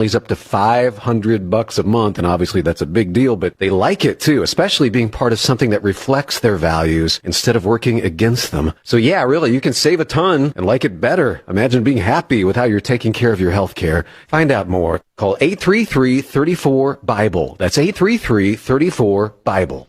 He's up to $500 a month, and obviously that's a big deal, but they like it too, especially being part of something that reflects their values instead of working against them. So yeah, really, you can save a ton and like it better. Imagine being happy with how you're taking care of your health care. Find out more. Call 833-34-BIBLE. That's 833-34-BIBLE.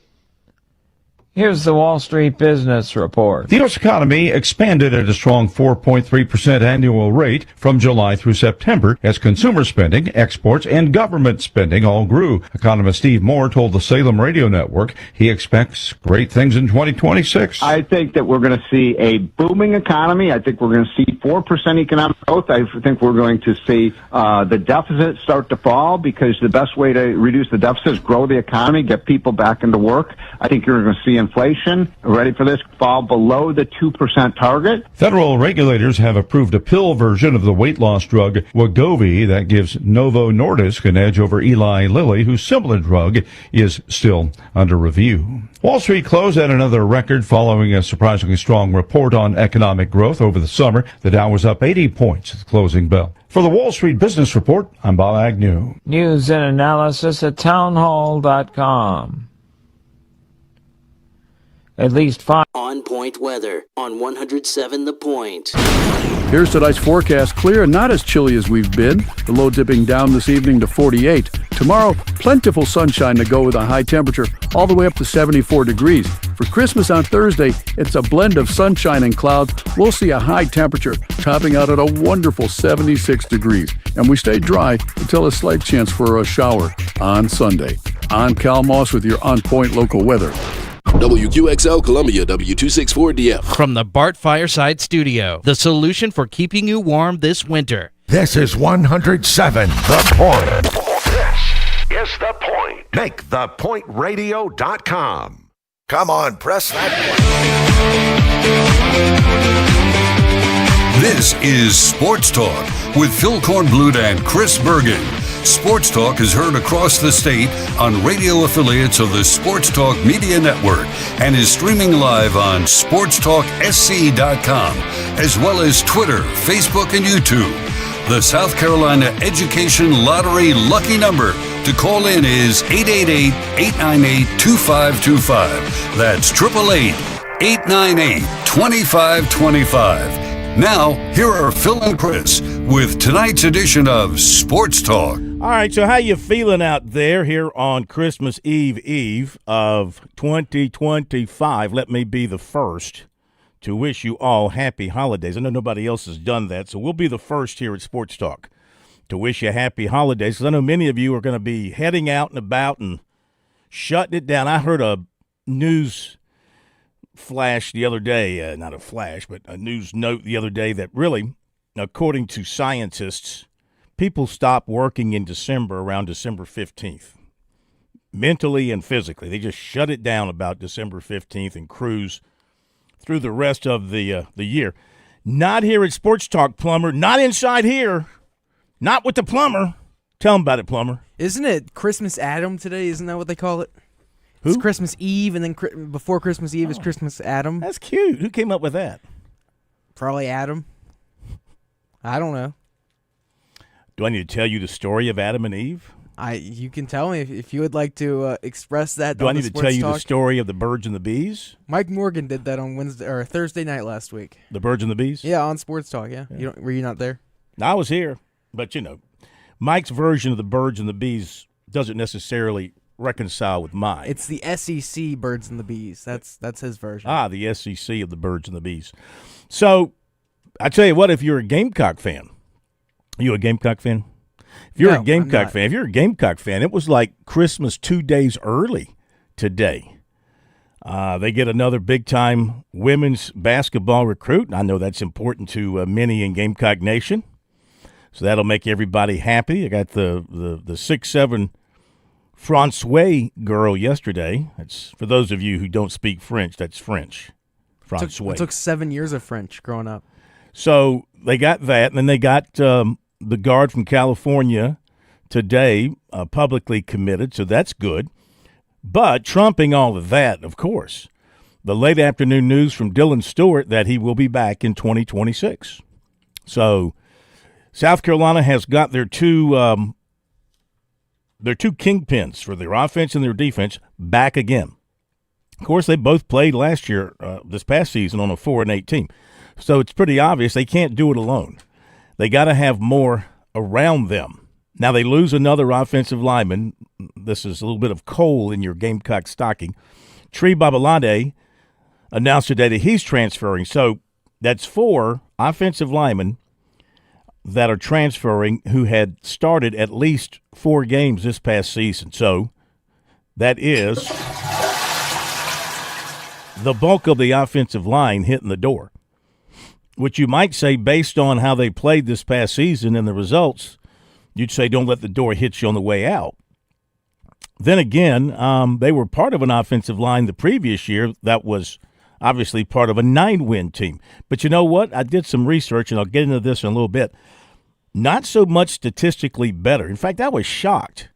Here's the Wall Street Business Report. The U.S. economy expanded at a strong 4.3% annual rate from July through September as consumer spending, exports, and government spending all grew. Economist Steve Moore told the Salem Radio Network he expects great things in 2026. I think that we're going to see a booming economy. I think we're going to see 4% economic growth. I think we're going to see the deficit start to fall, because the best way to reduce the deficit is grow the economy, get people back into work. I think you're going to see inflation, ready for this, fall below the 2% target. Federal regulators have approved a pill version of the weight loss drug Wegovy that gives Novo Nordisk an edge over Eli Lilly, whose similar drug is still under review. Wall Street closed at another record following a surprisingly strong report on economic growth over the summer. The Dow was up 80 points at the closing bell. For the Wall Street Business Report, I'm Bob Agnew. News and analysis at townhall.com. At least 5. On Point weather on 107 The Point. Here's tonight's forecast. Clear and not as chilly as we've been. The low dipping down this evening to 48. Tomorrow, plentiful sunshine to go with a high temperature all the way up to 74 degrees. For Christmas on Thursday, it's a blend of sunshine and clouds. We'll see a high temperature topping out at a wonderful 76 degrees. And we stay dry until a slight chance for a shower on Sunday. I'm Cal Moss with your On Point local weather. WQXL Columbia, W264DF. From the Bart Fireside Studio, the solution for keeping you warm this winter. This is 107 The Point. This is The Point. Make thepointradio.com. Come on, press that button. This is Sports Talk with Phil Kornblut and Chris Bergen. Sports Talk is heard across the state on radio affiliates of the Sports Talk Media Network and is streaming live on SportsTalkSC.com, as well as Twitter, Facebook, and YouTube. The South Carolina Education Lottery lucky number to call in is 888-898-2525. That's 888-898-2525. Now, here are Phil and Chris with tonight's edition of Sports Talk. All right, so how you feeling out there here on Christmas Eve of 2025? Let me be the first to wish you all happy holidays. I know nobody else has done that, so we'll be the first here at Sports Talk to wish you happy holidays, because I know many of you are going to be heading out and about and shutting it down. I heard a news flash the other day, not a flash, but a news note the other day that really, according to scientists, people stop working in December around December 15th, mentally and physically. They just shut it down about December 15th and cruise through the rest of the year. Not here at Sports Talk, Plumber. Not inside here. Not with the plumber. Tell him about it, Plumber. Isn't it Christmas Adam today? Isn't that what they call it? Who? It's Christmas Eve, and then before Christmas Eve is Christmas Adam. That's cute. Who came up with that? Probably Adam. I don't know. Do I need to tell you the story of Adam and Eve? You can tell me if you would like to express that. Do I need to tell you the story of the birds and the bees? Mike Morgan did that on Wednesday or Thursday night last week. The birds and the bees? Yeah, on Sports Talk. Yeah. Were you not there? I was here, but Mike's version of the birds and the bees doesn't necessarily reconcile with mine. It's the SEC Birds and the Bees. That's his version. The SEC of the birds and the bees. So I tell you what, if you're a Gamecock fan, are you a Gamecock fan? If you're a Gamecock fan, it was like Christmas 2 days early today. They get another big-time women's basketball recruit, and I know that's important to many in Gamecock Nation. So that'll make everybody happy. I got the 6'7" Francois girl yesterday. That's for those of you who don't speak French. That's French. Francois. It took 7 years of French growing up. So they got that, and then they got the guard from California today publicly committed. So that's good. But trumping all of that, of course, the late afternoon news from Dylan Stewart that he will be back in 2026. So South Carolina has got their two their two kingpins for their offense and their defense back again. Of course, they both played last year, this past season, on a 4-8 team. So it's pretty obvious they can't do it alone. They got to have more around them. Now they lose another offensive lineman. This is a little bit of coal in your Gamecock stocking. Tree Babalade announced today that he's transferring. So that's 4 offensive linemen that are transferring who had started at least 4 games this past season. So that is the bulk of the offensive line hitting the door, which you might say, based on how they played this past season and the results, you'd say don't let the door hit you on the way out. Then again, they were part of an offensive line the previous year that was obviously part of a 9-win team. But you know what? I did some research, and I'll get into this in a little bit. Not so much statistically better. In fact, I was shocked.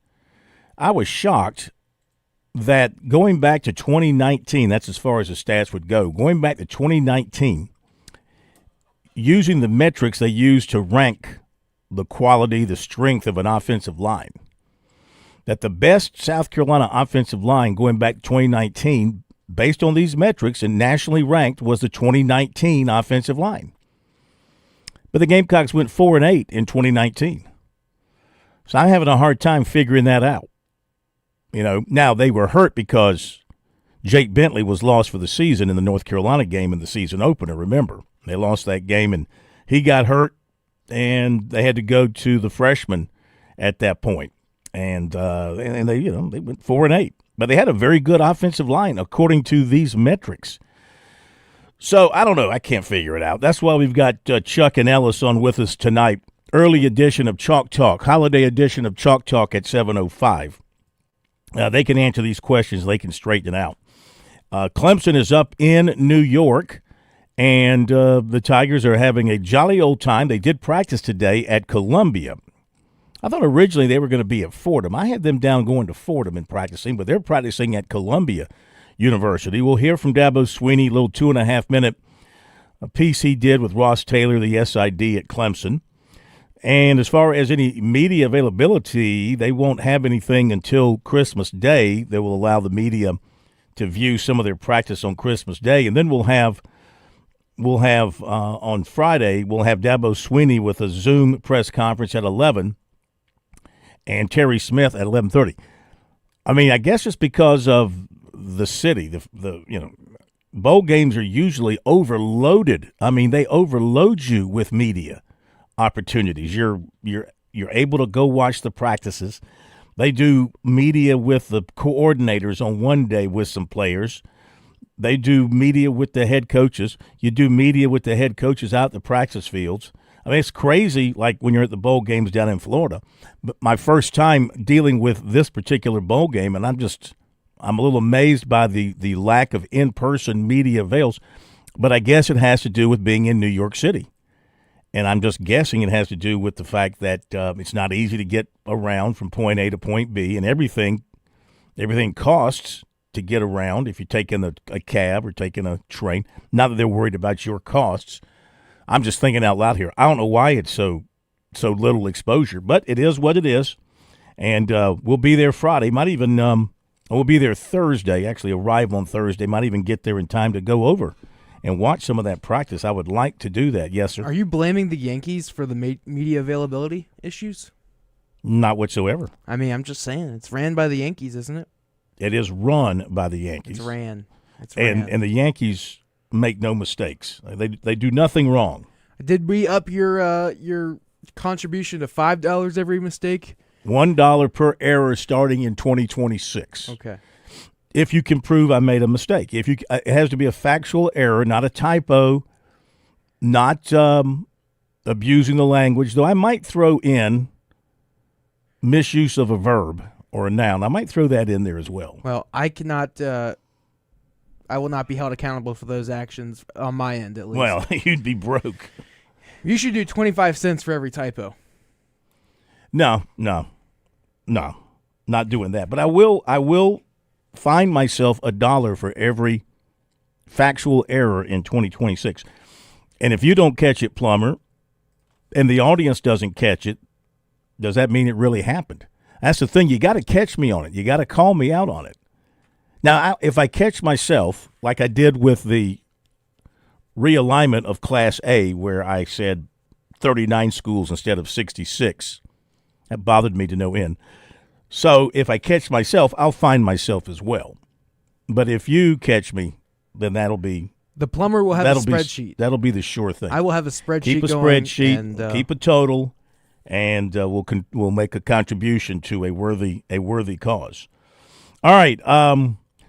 That going back to 2019, that's as far as the stats would go, going back to 2019, using the metrics they use to rank the quality, the strength of an offensive line, that the best South Carolina offensive line going back to 2019, based on these metrics and nationally ranked, was the 2019 offensive line. But the Gamecocks went 4-8 in 2019. So I'm having a hard time figuring that out. You know, now they were hurt because Jake Bentley was lost for the season in the North Carolina game in the season opener, remember. They lost that game, and he got hurt, and they had to go to the freshman at that point. And they, you know, they went 4-8. But they had a very good offensive line according to these metrics. So, I don't know. I can't figure it out. That's why we've got Chuck and Ellis on with us tonight. Early edition of Chalk Talk, holiday edition of Chalk Talk at 7:05. They can answer these questions. They can straighten it out. Clemson is up in New York, and the Tigers are having a jolly old time. They did practice today at Columbia. I thought originally they were going to be at Fordham. I had them down going to Fordham and practicing, but they're practicing at Columbia University. We'll hear from Dabo Sweeney, a little 2.5-minute piece he did with Ross Taylor, the SID at Clemson. And as far as any media availability, they won't have anything until Christmas Day. They will allow the media to view some of their practice on Christmas Day. And then we'll have on Friday, we'll have Dabo Sweeney with a Zoom press conference at 11 and Terry Smith at 11:30. I mean, I guess it's because of the city. The you know, bowl games are usually overloaded. I mean, they overload you with media opportunities. You're able to go watch the practices. They do media with the coordinators on one day with some players. They do media with the head coaches. You do media with the head coaches out at the practice fields. I mean, it's crazy, like when you're at the bowl games down in Florida. But my first time dealing with this particular bowl game, and I'm a little amazed by the lack of in-person media avails. But I guess it has to do with being in New York City. And I'm just guessing it has to do with the fact that it's not easy to get around from point A to point B, and everything costs to get around if you're taking a cab or taking a train. Not that they're worried about your costs. I'm just thinking out loud here. I don't know why it's so little exposure, but it is what it is. And we'll be there Friday. Might even we'll be there Thursday. Actually, arrive on Thursday. Might even get there in time to go over and watch some of that practice. I would like to do that. Yes, sir. Are you blaming the Yankees for the media availability issues? Not whatsoever. I mean, I'm just saying. It's ran by the Yankees, isn't it? It is run by the Yankees. It's ran. And the Yankees make no mistakes. They do nothing wrong. Did we up your contribution to $5 every mistake? $1 per error starting in 2026. Okay. If you can prove I made a mistake. It has to be a factual error, not a typo, not abusing the language, though I might throw in misuse of a verb or a noun. I might throw that in there as well. Well, I will not be held accountable for those actions on my end, at least. Well, you'd be broke. You should do 25 cents for every typo. No, not doing that. But I will find myself $1 for every factual error in 2026. And if you don't catch it, Plummer, and the audience doesn't catch it, does that mean it really happened? That's the thing. You got to catch me on it. You got to call me out on it. Now, if I catch myself, like I did with the realignment of Class A, where I said 39 schools instead of 66, that bothered me to no end. So if I catch myself, I'll find myself as well. But if you catch me, then that'll be the plumber will have a spreadsheet. That'll be the sure thing. I will have a spreadsheet. Keep a spreadsheet. And, keep a total, and we'll make a contribution to a worthy cause. All right.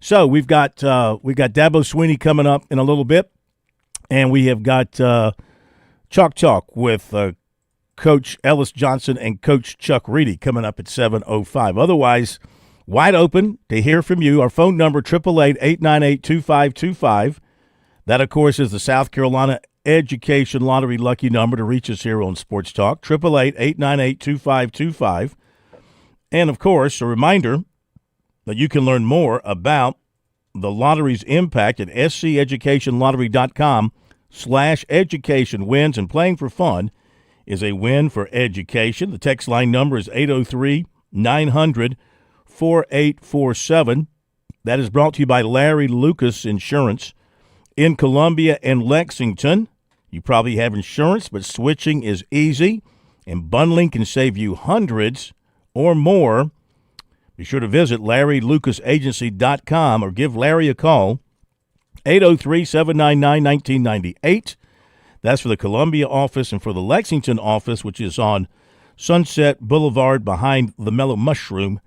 So we've got Dabo Sweeney coming up in a little bit, and we have got Chalk Talk with Coach Ellis Johnson and Coach Chuck Reedy coming up at 7:05. Otherwise, wide open to hear from you. Our phone number, 888-898-2525. That, of course, is the South Carolina Education Lottery lucky number to reach us here on Sports Talk, 888-898-2525. And, of course, a reminder that you can learn more about the lottery's impact at sceducationlottery.com/education wins, and playing for fun is a win for education. The text line number is 803-900-4847. That is brought to you by Larry Lucas Insurance in Columbia and Lexington. You probably have insurance, but switching is easy, and bundling can save you hundreds or more. Be sure to visit LarryLucasAgency.com or give Larry a call, 803-799-1998. That's for the Columbia office, and for the Lexington office, which is on Sunset Boulevard behind the Mellow Mushroom,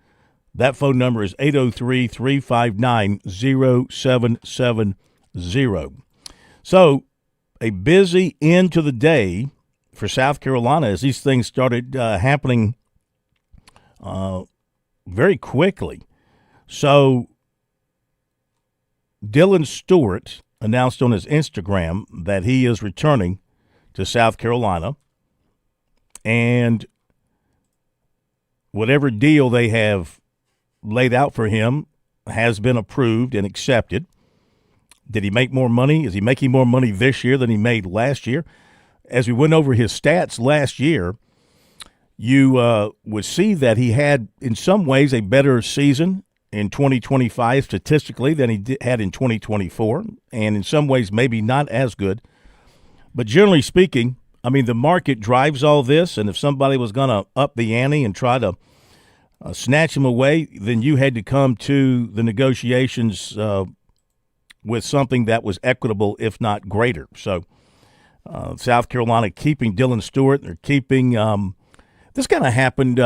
that phone number is 803-359-0770. So a busy end to the day for South Carolina as these things started happening very quickly. So Dylan Stewart announced on his Instagram that he is returning to South Carolina, and whatever deal they have laid out for him has been approved and accepted. Did he make more money? Is he making more money this year than he made last year? As we went over his stats last year, you would see that he had, in some ways, a better season in 2025 statistically than he had in 2024, and in some ways maybe not as good. But generally speaking, I mean, the market drives all this, and if somebody was going to up the ante and try to snatch him away, then you had to come to the negotiations with something that was equitable, if not greater. So South Carolina keeping Dylan Stewart. They're keeping this kind of happened.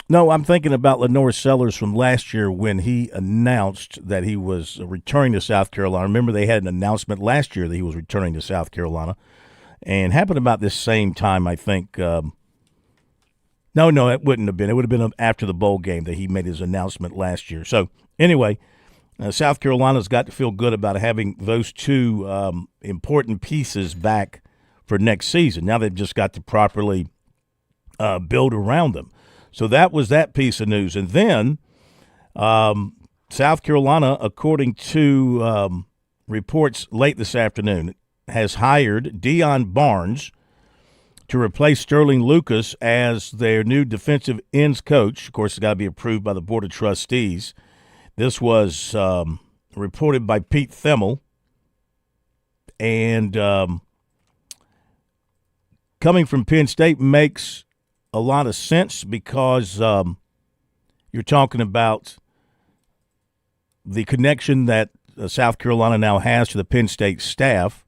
No, I'm thinking about Lenore Sellers from last year when he announced that he was returning to South Carolina. Remember, they had an announcement last year that he was returning to South Carolina, and happened about this same time, I think. No, it wouldn't have been. It would have been after the bowl game that he made his announcement last year. So anyway, South Carolina's got to feel good about having those two important pieces back for next season. Now they've just got to properly build around them. So that was that piece of news. And then South Carolina, according to reports late this afternoon, has hired Deion Barnes to replace Sterling Lucas as their new defensive ends coach. Of course, it's got to be approved by the Board of Trustees. This was reported by Pete Themmel. And coming from Penn State makes a lot of sense because you're talking about the connection that South Carolina now has to the Penn State staff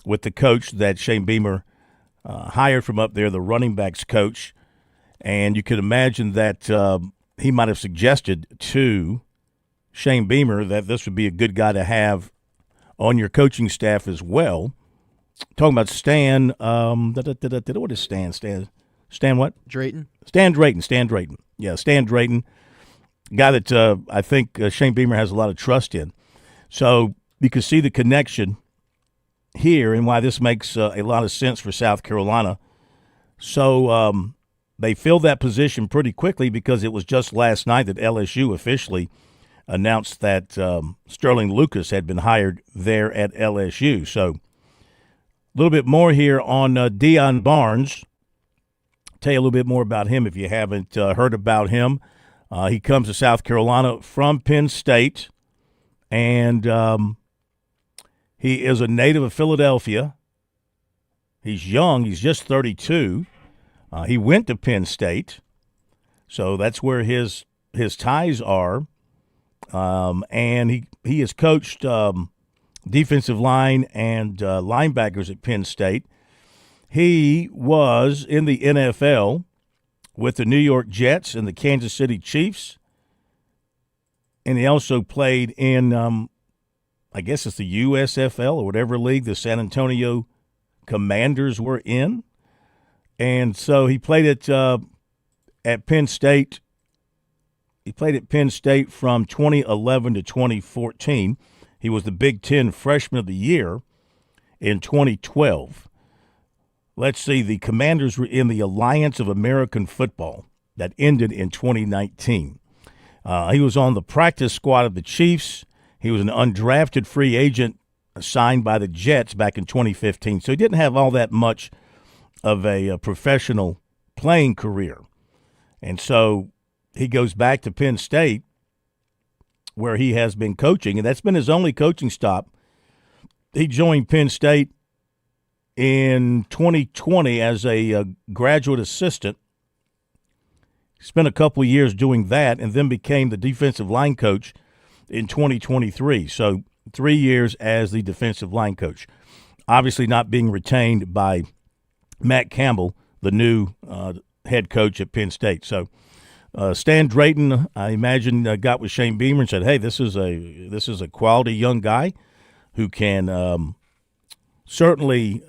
with the coach that Shane Beamer hired from up there, the running backs coach. And you could imagine that he might have suggested to Shane Beamer that this would be a good guy to have on your coaching staff as well. Talking about Stan, what is Stan? Stan what? Drayton. Stan Drayton. Yeah, Stan Drayton, guy that I think Shane Beamer has a lot of trust in. So you can see the connection here and why this makes a lot of sense for South Carolina. So they filled that position pretty quickly because it was just last night that LSU officially announced that Sterling Lucas had been hired there at LSU. So a little bit more here on Deion Barnes. tell you a little bit more about him if you haven't heard about him. He comes to South Carolina from Penn State, and he is a native of Philadelphia. He's young. He's just 32. He went to Penn State, so that's where his ties are. And he has coached defensive line and linebackers at Penn State. He was in the NFL with the New York Jets and the Kansas City Chiefs. And he also played in, I guess it's the USFL or whatever league the San Antonio Commanders were in. And so he played at Penn State. He played at Penn State from 2011 to 2014. He was the Big Ten Freshman of the Year in 2012. Let's see, the Commanders were in the Alliance of American Football that ended in 2019. He was on the practice squad of the Chiefs. He was an undrafted free agent signed by the Jets back in 2015. So he didn't have all that much of a professional playing career. And so he goes back to Penn State, where he has been coaching, and that's been his only coaching stop. He joined Penn State in 2020 as a graduate assistant. Spent a couple of years doing that, and then became the defensive line coach in 2023. So 3 years as the defensive line coach. Obviously not being retained by Matt Campbell, the new head coach at Penn State. So Stan Drayton, I imagine, got with Shane Beamer and said, "Hey, this is a quality young guy who can certainly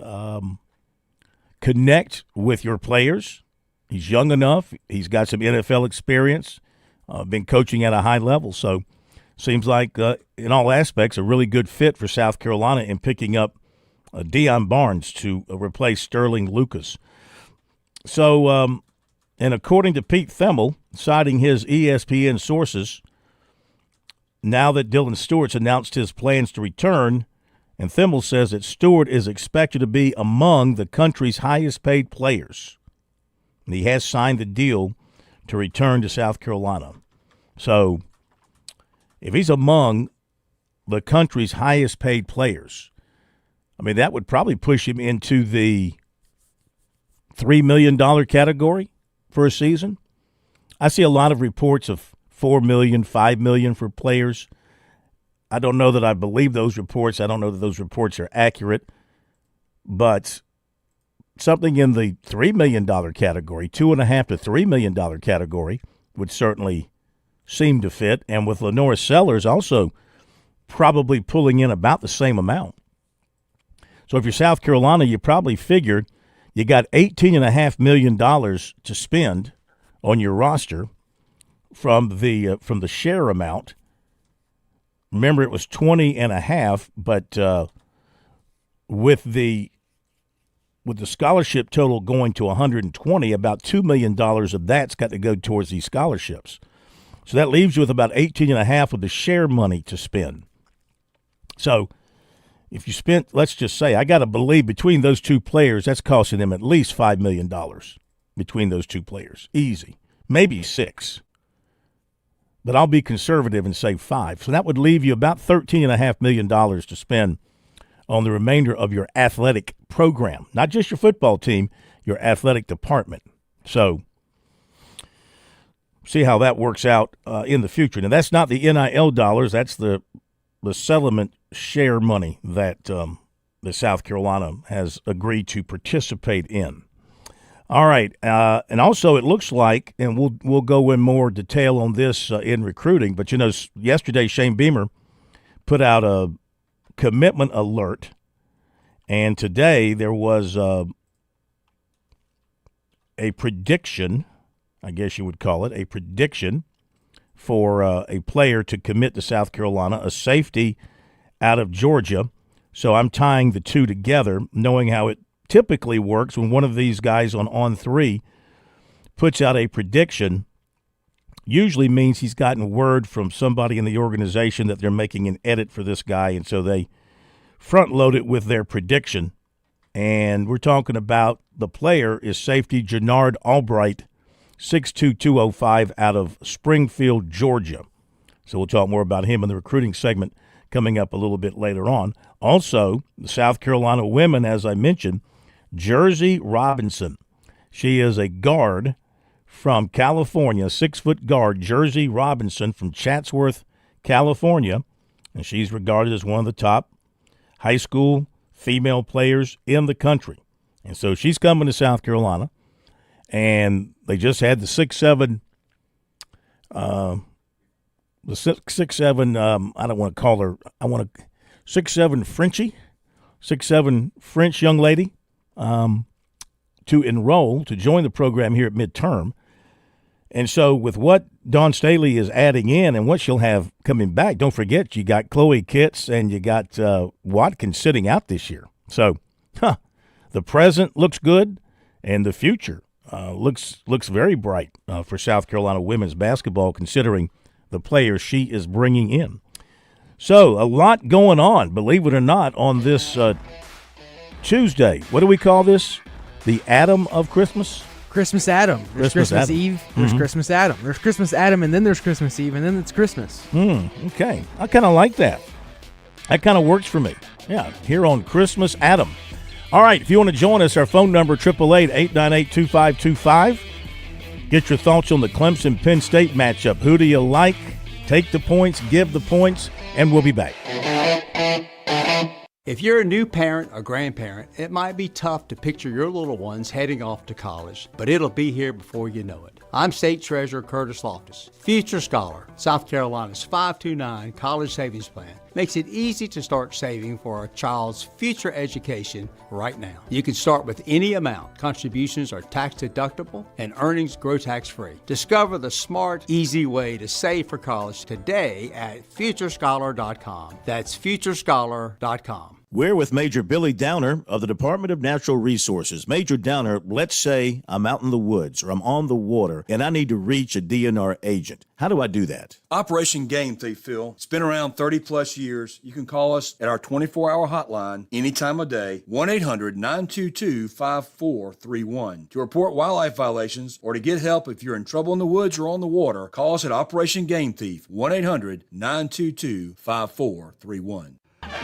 connect with your players. He's young enough. He's got some NFL experience, been coaching at a high level. So seems like, in all aspects, a really good fit for South Carolina in picking up Deion Barnes to replace Sterling Lucas." So, and according to Pete Thamel, citing his ESPN sources, now that Dylan Stewart's announced his plans to return, and Thamel says that Stewart is expected to be among the country's highest-paid players. And he has signed the deal to return to South Carolina. So if he's among the country's highest-paid players, I mean, that would probably push him into the $3 million category for a season. I see a lot of reports of $4 million, $5 million for players. I don't know that I believe those reports. I don't know that those reports are accurate. But something in the $3 million category, $2.5 to $3 million category, would certainly seem to fit. And with Lenora Sellers also probably pulling in about the same amount. So if you're South Carolina, you probably figured you got $18.5 million to spend on your roster from the share amount. Remember, it was 20.5, but with the scholarship total going to 120, about $2 million of that's got to go towards these scholarships. So that leaves you with about 18.5 of the share money to spend. So if you spent, let's just say, I got to believe between those two players, that's costing them at least $5 million between those two players. Easy. Maybe 6. But I'll be conservative and say 5. So that would leave you about $13.5 million to spend on the remainder of your athletic program. Not just your football team, your athletic department. So see how that works out in the future. Now, that's not the NIL dollars. That's the settlement share money that the South Carolina has agreed to participate in. All right, and also it looks like, and we'll go in more detail on this in recruiting, but, yesterday Shane Beamer put out a commitment alert, and today there was a prediction, I guess you would call it, a prediction for a player to commit to South Carolina, a safety out of Georgia. So I'm tying the two together, knowing how it typically works when one of these guys on 3 puts out a prediction. Usually means he's gotten word from somebody in the organization that they're making an edit for this guy, and so they front load it with their prediction And we're talking about the player is safety Jannard Albright, 6'2", 205 out of Springfield, Georgia. So we'll talk more about him in the recruiting segment coming up a little bit later on. Also, the South Carolina women, as I mentioned, Jersey Robinson. She is a guard from California, 6-foot guard, Jersey Robinson from Chatsworth, California. And she's regarded as one of the top high school female players in the country. And so she's coming to South Carolina. And they just had the 6'7", I don't want to call her, 6'7" Frenchie, 6'7" French young lady to enroll, to join the program here at midterm. And so with what Dawn Staley is adding in and what she'll have coming back, don't forget you got Chloe Kitts and you got Watkins sitting out this year. So the present looks good and the future looks very bright for South Carolina women's basketball, considering the players she is bringing in. So a lot going on, believe it or not, on this Tuesday. What do we call this? The Adam of Christmas? Christmas Adam. There's Christmas Eve. There's Christmas Adam. There's Christmas Adam, and then there's Christmas Eve, and then it's Christmas. Okay. I kind of like that. That kind of works for me. Yeah, here on Christmas Adam. All right, if you want to join us, our phone number, 888-898-2525. Get your thoughts on the Clemson-Penn State matchup. Who do you like? Take the points, give the points, and we'll be back. If you're a new parent or grandparent, it might be tough to picture your little ones heading off to college, but it'll be here before you know it. I'm State Treasurer Curtis Loftus. Future Scholar, South Carolina's 529 college savings plan, makes it easy to start saving for a child's future education right now. You can start with any amount. Contributions are tax deductible and earnings grow tax-free. Discover the smart, easy way to save for college today at futurescholar.com. That's futurescholar.com. We're with Major Billy Downer of the Department of Natural Resources. Major Downer, let's say I'm out in the woods or I'm on the water and I need to reach a DNR agent. How do I do that? Operation Game Thief, Phil. It's been around 30-plus years. You can call us at our 24-hour hotline any time of day, 1-800-922-5431. To report wildlife violations or to get help if you're in trouble in the woods or on the water, call us at Operation Game Thief, 1-800-922-5431.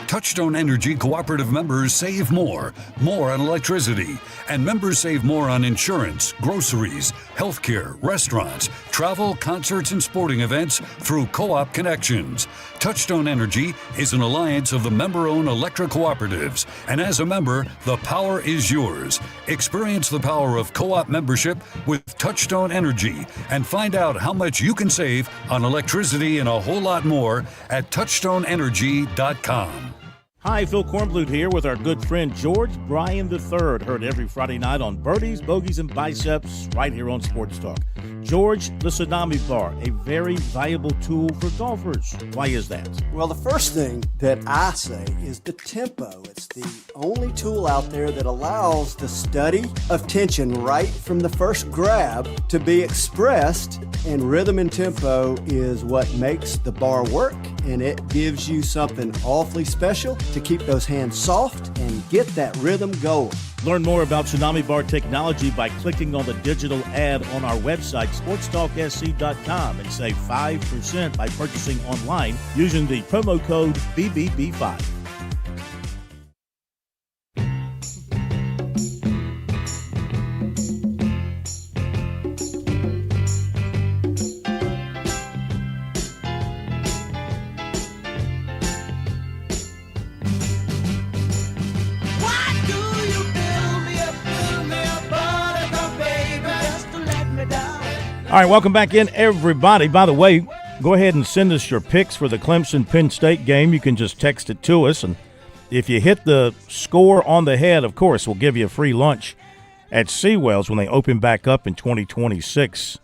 Touchstone Energy Cooperative members save more on electricity, and members save more on insurance, groceries, healthcare, restaurants, travel, concerts, and sporting events through Co-op Connections. Touchstone Energy is an alliance of the member-owned electric cooperatives, and as a member, the power is yours. Experience the power of co-op membership with Touchstone Energy and find out how much you can save on electricity and a whole lot more at touchstoneenergy.com. Hi, Phil Kornblut here with our good friend George Bryan III, heard every Friday night on Birdies, Bogeys, and Biceps right here on Sports Talk. George, the Tsunami Bar, a very valuable tool for golfers. Why is that? Well, the first thing that I say is the tempo. It's the only tool out there that allows the study of tension right from the first grab to be expressed, and rhythm and tempo is what makes the bar work, and it gives you something awfully special to keep those hands soft and get that rhythm going. Learn more about Tsunami Bar technology by clicking on the digital ad on our website, SportsTalkSC.com, and save 5% by purchasing online using the promo code BBB5. All right, welcome back in, everybody. By the way, go ahead and send us your picks for the Clemson-Penn State game. You can just text it to us, and if you hit the score on the head, of course, we'll give you a free lunch at Seawells when they open back up in 2026.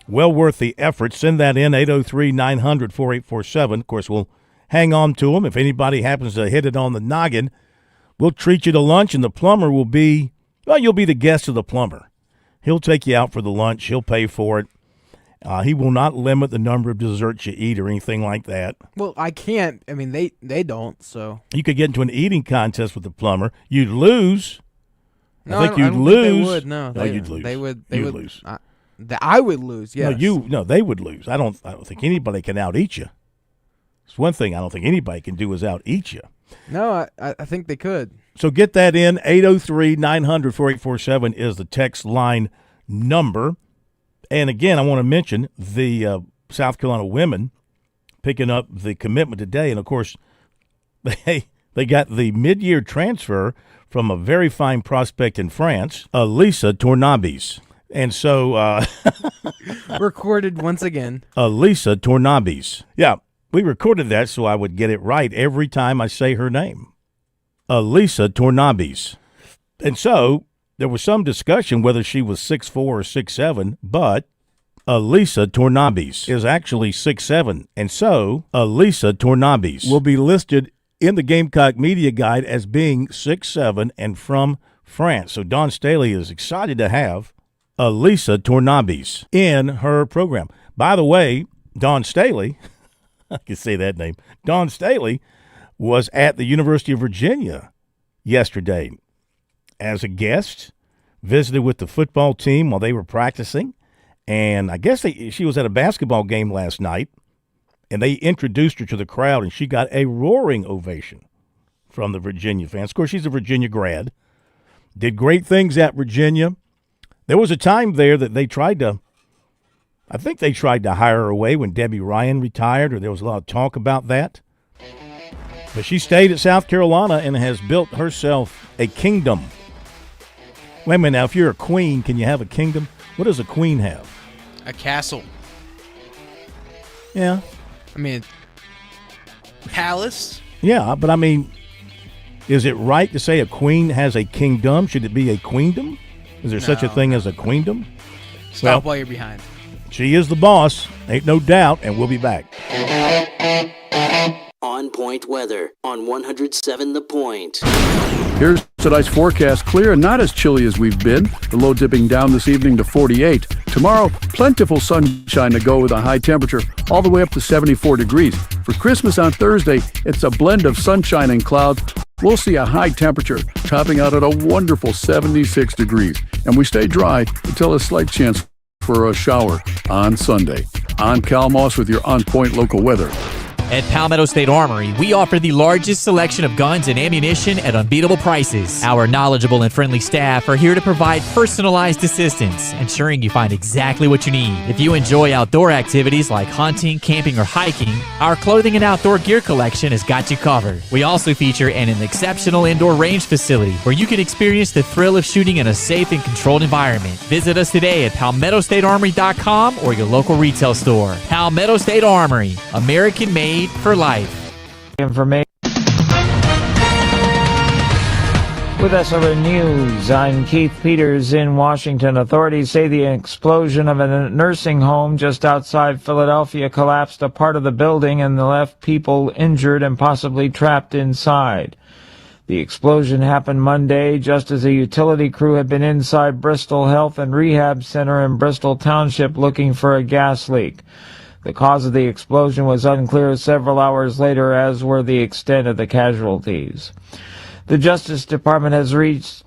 Well worth the effort. Send that in, 803-900-4847. Of course, we'll hang on to them. If anybody happens to hit it on the noggin, we'll treat you to lunch, and the plumber will be, well, you'll be the guest of the plumber. He'll take you out for the lunch. He'll pay for it. He will not limit the number of desserts you eat or anything like that. Well, I can't. I mean, they don't, so. You could get into an eating contest with the plumber. You'd lose, No, I think you'd I don't lose. Think they would. No, you'd lose. They would. You'd lose. I would lose. Yes. No, they would lose. I don't think anybody can out-eat you. It's one thing I don't think anybody can do is out-eat you. No, I think they could. So get that in. 803-900-4847 is the text line number. And again, I want to mention the South Carolina women picking up the commitment today. And, of course, they got the mid-year transfer from a very fine prospect in France, Elisa Tornabis. And so recorded once again. Elisa Tornabis. Yeah, we recorded that so I would get it right every time I say her name. Elisa Tornabis. And so there was some discussion whether she was 6'4" or 6'7", but Elisa Tornabis is actually 6'7", and so Elisa Tornabis will be listed in the Gamecock Media Guide as being 6'7" and from France. So Dawn Staley is excited to have Elisa Tornabis in her program. By the way, Dawn Staley, I can say that name, Dawn Staley was at the University of Virginia yesterday as a guest, visited with the football team while they were practicing, and I guess she was at a basketball game last night, and they introduced her to the crowd, and she got a roaring ovation from the Virginia fans. Of course, she's a Virginia grad, did great things at Virginia. There was a time there that they tried to hire her away when Debbie Ryan retired, or there was a lot of talk about that. But she stayed at South Carolina and has built herself a kingdom. Wait a minute, now, if you're a queen, can you have a kingdom? What does a queen have? A castle. Yeah. I mean, palace. Yeah, but I mean, is it right to say a queen has a kingdom? Should it be a queendom? Is there such a thing as a queendom? Stop while you're behind. She is the boss, ain't no doubt, and we'll be back. On Point weather on 107 The Point. Here's tonight's forecast. Clear and not as chilly as we've been. The low dipping down this evening to 48. Tomorrow, plentiful sunshine to go with a high temperature all the way up to 74 degrees. For Christmas on Thursday, it's a blend of sunshine and clouds. We'll see a high temperature topping out at a wonderful 76 degrees. And we stay dry until a slight chance for a shower on Sunday. I'm Cal Moss with your On Point local weather. At Palmetto State Armory, we offer the largest selection of guns and ammunition at unbeatable prices. Our knowledgeable and friendly staff are here to provide personalized assistance, ensuring you find exactly what you need. If you enjoy outdoor activities like hunting, camping, or hiking, our clothing and outdoor gear collection has got you covered. We also feature an exceptional indoor range facility where you can experience the thrill of shooting in a safe and controlled environment. Visit us today at PalmettoStateArmory.com or your local retail store. Palmetto State Armory, American-made for life. Information with SRN News. I'm Keith Peters in Washington. Authorities say the explosion of a nursing home just outside Philadelphia collapsed a part of the building and left people injured and possibly trapped inside. The explosion happened Monday just as a utility crew had been inside Bristol Health and Rehab Center in Bristol Township looking for a gas leak. The cause of the explosion was unclear several hours later, as were the extent of the casualties. The Justice Department has released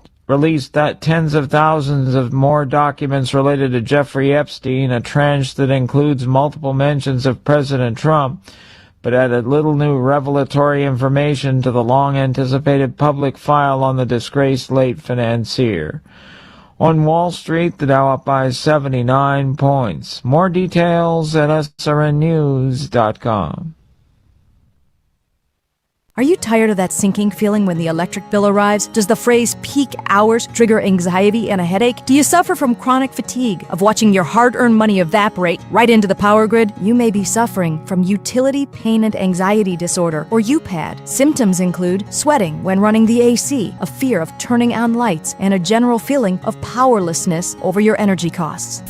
that tens of thousands of more documents related to Jeffrey Epstein, a tranche that includes multiple mentions of President Trump, but added little new revelatory information to the long-anticipated public file on the disgraced late financier. On Wall Street, the Dow up by 79 points. More details at srnnews.com. Are you tired of that sinking feeling when the electric bill arrives? Does the phrase peak hours trigger anxiety and a headache? Do you suffer from chronic fatigue of watching your hard-earned money evaporate right into the power grid? You may be suffering from utility pain and anxiety disorder, or UPAD. Symptoms include sweating when running the AC, a fear of turning on lights, and a general feeling of powerlessness over your energy costs.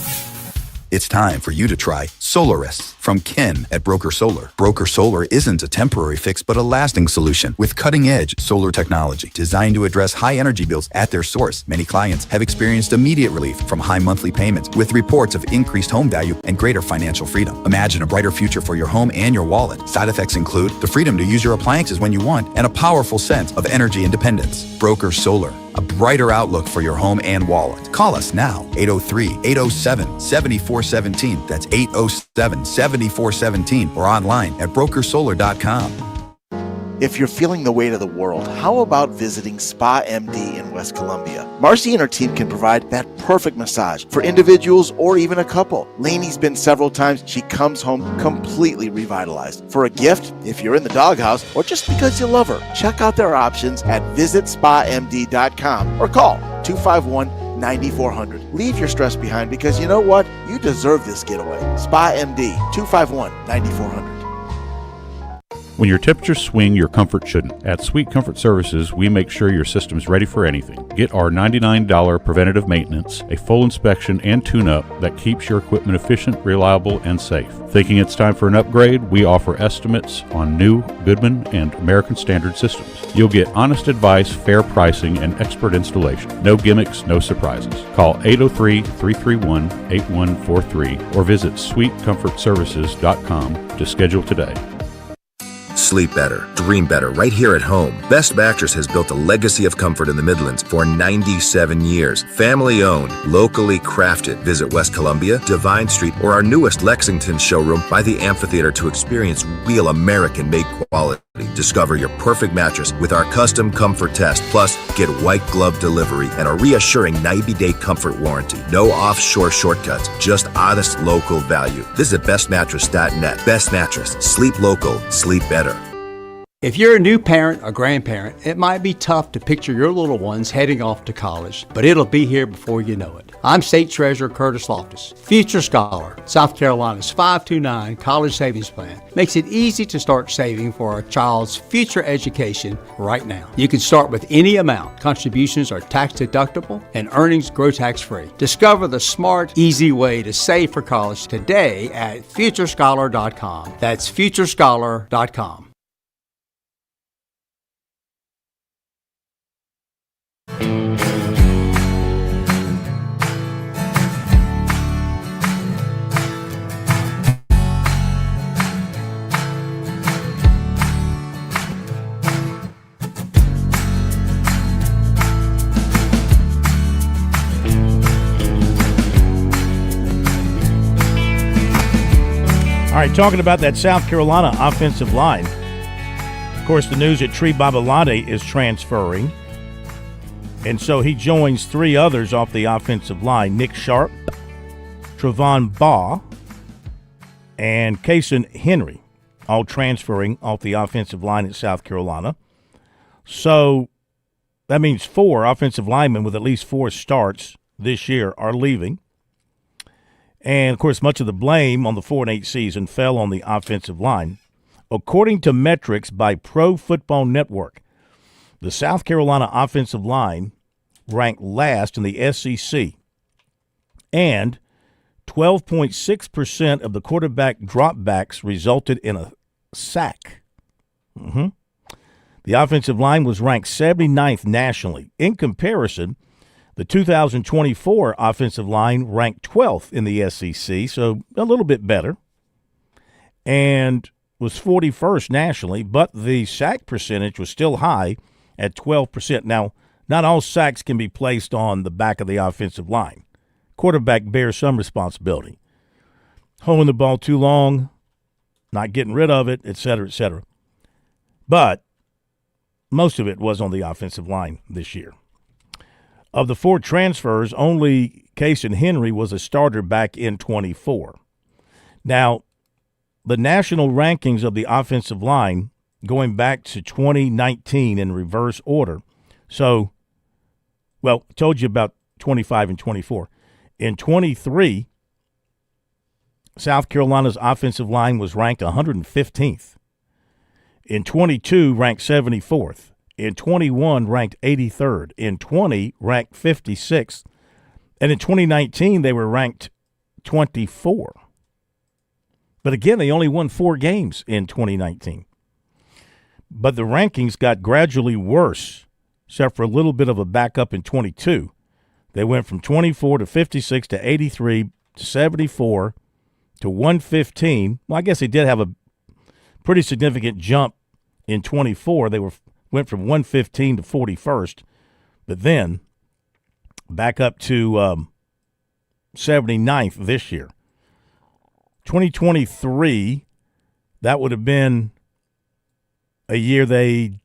It's time for you to try Solarist from Ken at Broker Solar. Broker Solar isn't a temporary fix, but a lasting solution with cutting-edge solar technology designed to address high energy bills at their source. Many clients have experienced immediate relief from high monthly payments with reports of increased home value and greater financial freedom. Imagine a brighter future for your home and your wallet. Side effects include the freedom to use your appliances when you want and a powerful sense of energy independence. Broker Solar. a brighter outlook for your home and wallet. Call us now, 803-807-7417. That's 807-7417 or online at brokersolar.com. If you're feeling the weight of the world, how about visiting Spa MD in West Columbia? Marcy and her team can provide that perfect massage for individuals or even a couple. Lainey's been several times. She comes home completely revitalized. For a gift, if you're in the doghouse, or just because you love her, check out their options at visitspamd.com or call 251-9400. Leave your stress behind because you know what? You deserve this getaway. Spa MD, 251-9400. When your temperatures swing, your comfort shouldn't. At Sweet Comfort Services, we make sure your system's ready for anything. Get our $99 preventative maintenance, a full inspection and tune-up that keeps your equipment efficient, reliable, and safe. Thinking it's time for an upgrade? We offer estimates on new Goodman and American Standard systems. You'll get honest advice, fair pricing, and expert installation. No gimmicks, no surprises. Call 803-331-8143 or visit sweetcomfortservices.com to schedule today. Sleep better, dream better, right here at home. Best Mattress has built a legacy of comfort in the Midlands for 97 years. Family owned, locally crafted. Visit West Columbia, Divine Street, or our newest Lexington showroom by the amphitheater to experience real American-made quality. Discover your perfect mattress with our custom comfort test. Plus, get white glove delivery and a reassuring 90-day comfort warranty. No offshore shortcuts, just honest local value. Visit bestmattress.net. Best Mattress. Sleep local. Sleep better. If you're a new parent or grandparent, it might be tough to picture your little ones heading off to college, but it'll be here before you know it. I'm State Treasurer Curtis Loftus, Future Scholar. South Carolina's 529 College Savings Plan makes it easy to start saving for a child's future education right now. You can start with any amount. Contributions are tax deductible and earnings grow tax free. Discover the smart, easy way to save for college today at futurescholar.com. That's futurescholar.com. All right, talking about that South Carolina offensive line. Of course, the news that Tree Babalade is transferring. And so he joins three others off the offensive line, Nick Sharp, Travon Baugh, and Kason Henry, all transferring off the offensive line at South Carolina. So that means four offensive linemen with at least 4 starts this year are leaving. And, of course, much of the blame on the 4-8 season fell on the offensive line. According to metrics by Pro Football Network, the South Carolina offensive line ranked last in the SEC, and 12.6% of the quarterback dropbacks resulted in a sack. The offensive line was ranked 79th nationally. In comparison, the 2024 offensive line ranked 12th in the SEC, so a little bit better, and was 41st nationally, but the sack percentage was still high at 12%. Now, not all sacks can be placed on the back of the offensive line. Quarterback bears some responsibility. Holding the ball too long, not getting rid of it, et cetera, et cetera. But most of it was on the offensive line this year. Of the 4 transfers, only Kason Henry was a starter back in 24. Now, the national rankings of the offensive line going back to 2019 in reverse order. So, well, I told you about 25 and 24. In 23, South Carolina's offensive line was ranked 115th. In 22, ranked 74th. In 21, ranked 83rd. In 20, ranked 56th. And in 2019, they were ranked 24. But again, they only won 4 games in 2019. But the rankings got gradually worse, except for a little bit of a backup in 22. They went from 24 to 56 to 83 to 74 to 115. Well, I guess they did have a pretty significant jump in 24. They went from 115 to 41st. But then back up to 79th this year. 2023, that would have been a year they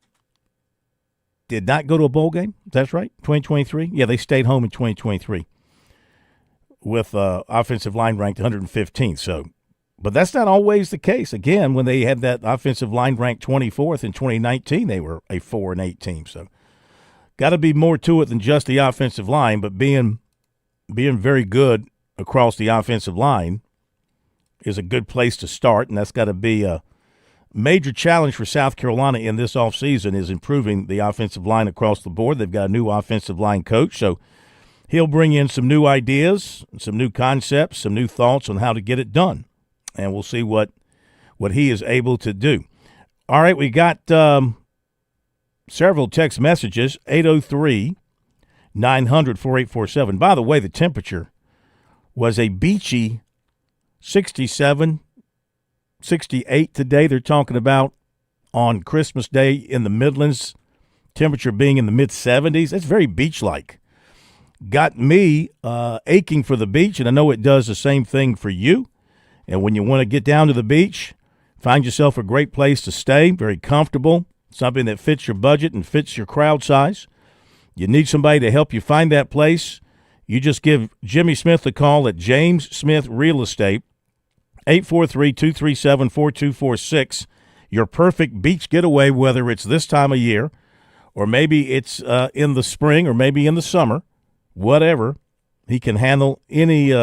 did not go to a bowl game. That's right, 2023? Yeah, they stayed home in 2023 with offensive line ranked 115th. So, but that's not always the case. Again, when they had that offensive line ranked 24th in 2019, they were a 4-8 team. So, got to be more to it than just the offensive line, but being very good across the offensive line is a good place to start, and that's got to be a major challenge for South Carolina in this offseason is improving the offensive line across the board. They've got a new offensive line coach, so he'll bring in some new ideas, some new concepts, some new thoughts on how to get it done, and we'll see what he is able to do. All right, we got several text messages, 803-900-4847. By the way, the temperature was a beachy 67, 68 today. They're talking about on Christmas Day in the Midlands, temperature being in the mid-70s. That's very beach-like. Got me aching for the beach, and I know it does the same thing for you. And when you want to get down to the beach, find yourself a great place to stay, very comfortable, something that fits your budget and fits your crowd size. You need somebody to help you find that place. You just give Jimmy Smith a call at James Smith Real Estate, 843-237-4246. Your perfect beach getaway, whether it's this time of year or maybe it's in the spring or maybe in the summer, whatever. He can handle any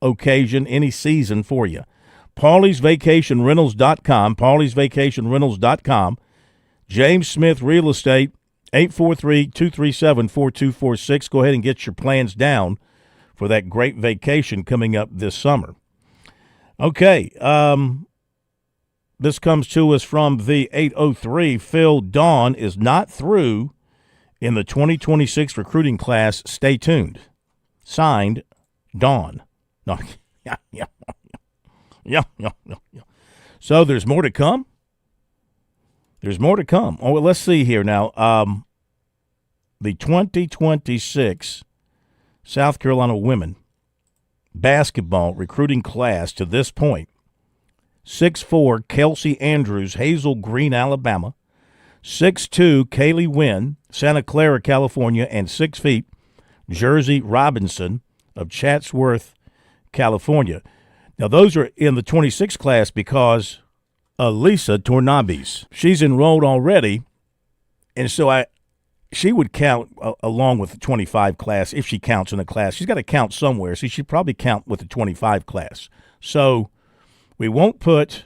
occasion, any season for you. Paulie'sVacationRentals.com, Paulie'sVacationRentals.com. James Smith Real Estate, 843-237-4246. Go ahead and get your plans down for that great vacation coming up this summer. Okay, this comes to us from the 803. Phil, Dawn is not through in the 2026 recruiting class. Stay tuned. Signed, Dawn. No, yeah. So there's more to come? There's more to come. Oh, well, let's see here now. The 2026 South Carolina women basketball recruiting class to this point: 6'4", Kelsey Andrews, Hazel Green, Alabama; 6'2", Kaylee Wynn, Santa Clara, California; and 6 feet, Jersey Robinson of Chatsworth, California. Now, those are in the 26 class because Elisa Tornabes, she's enrolled already, and so she would count along with the 25 class if she counts in the class. She's got to count somewhere, so she should probably count with the 25 class. So we won't put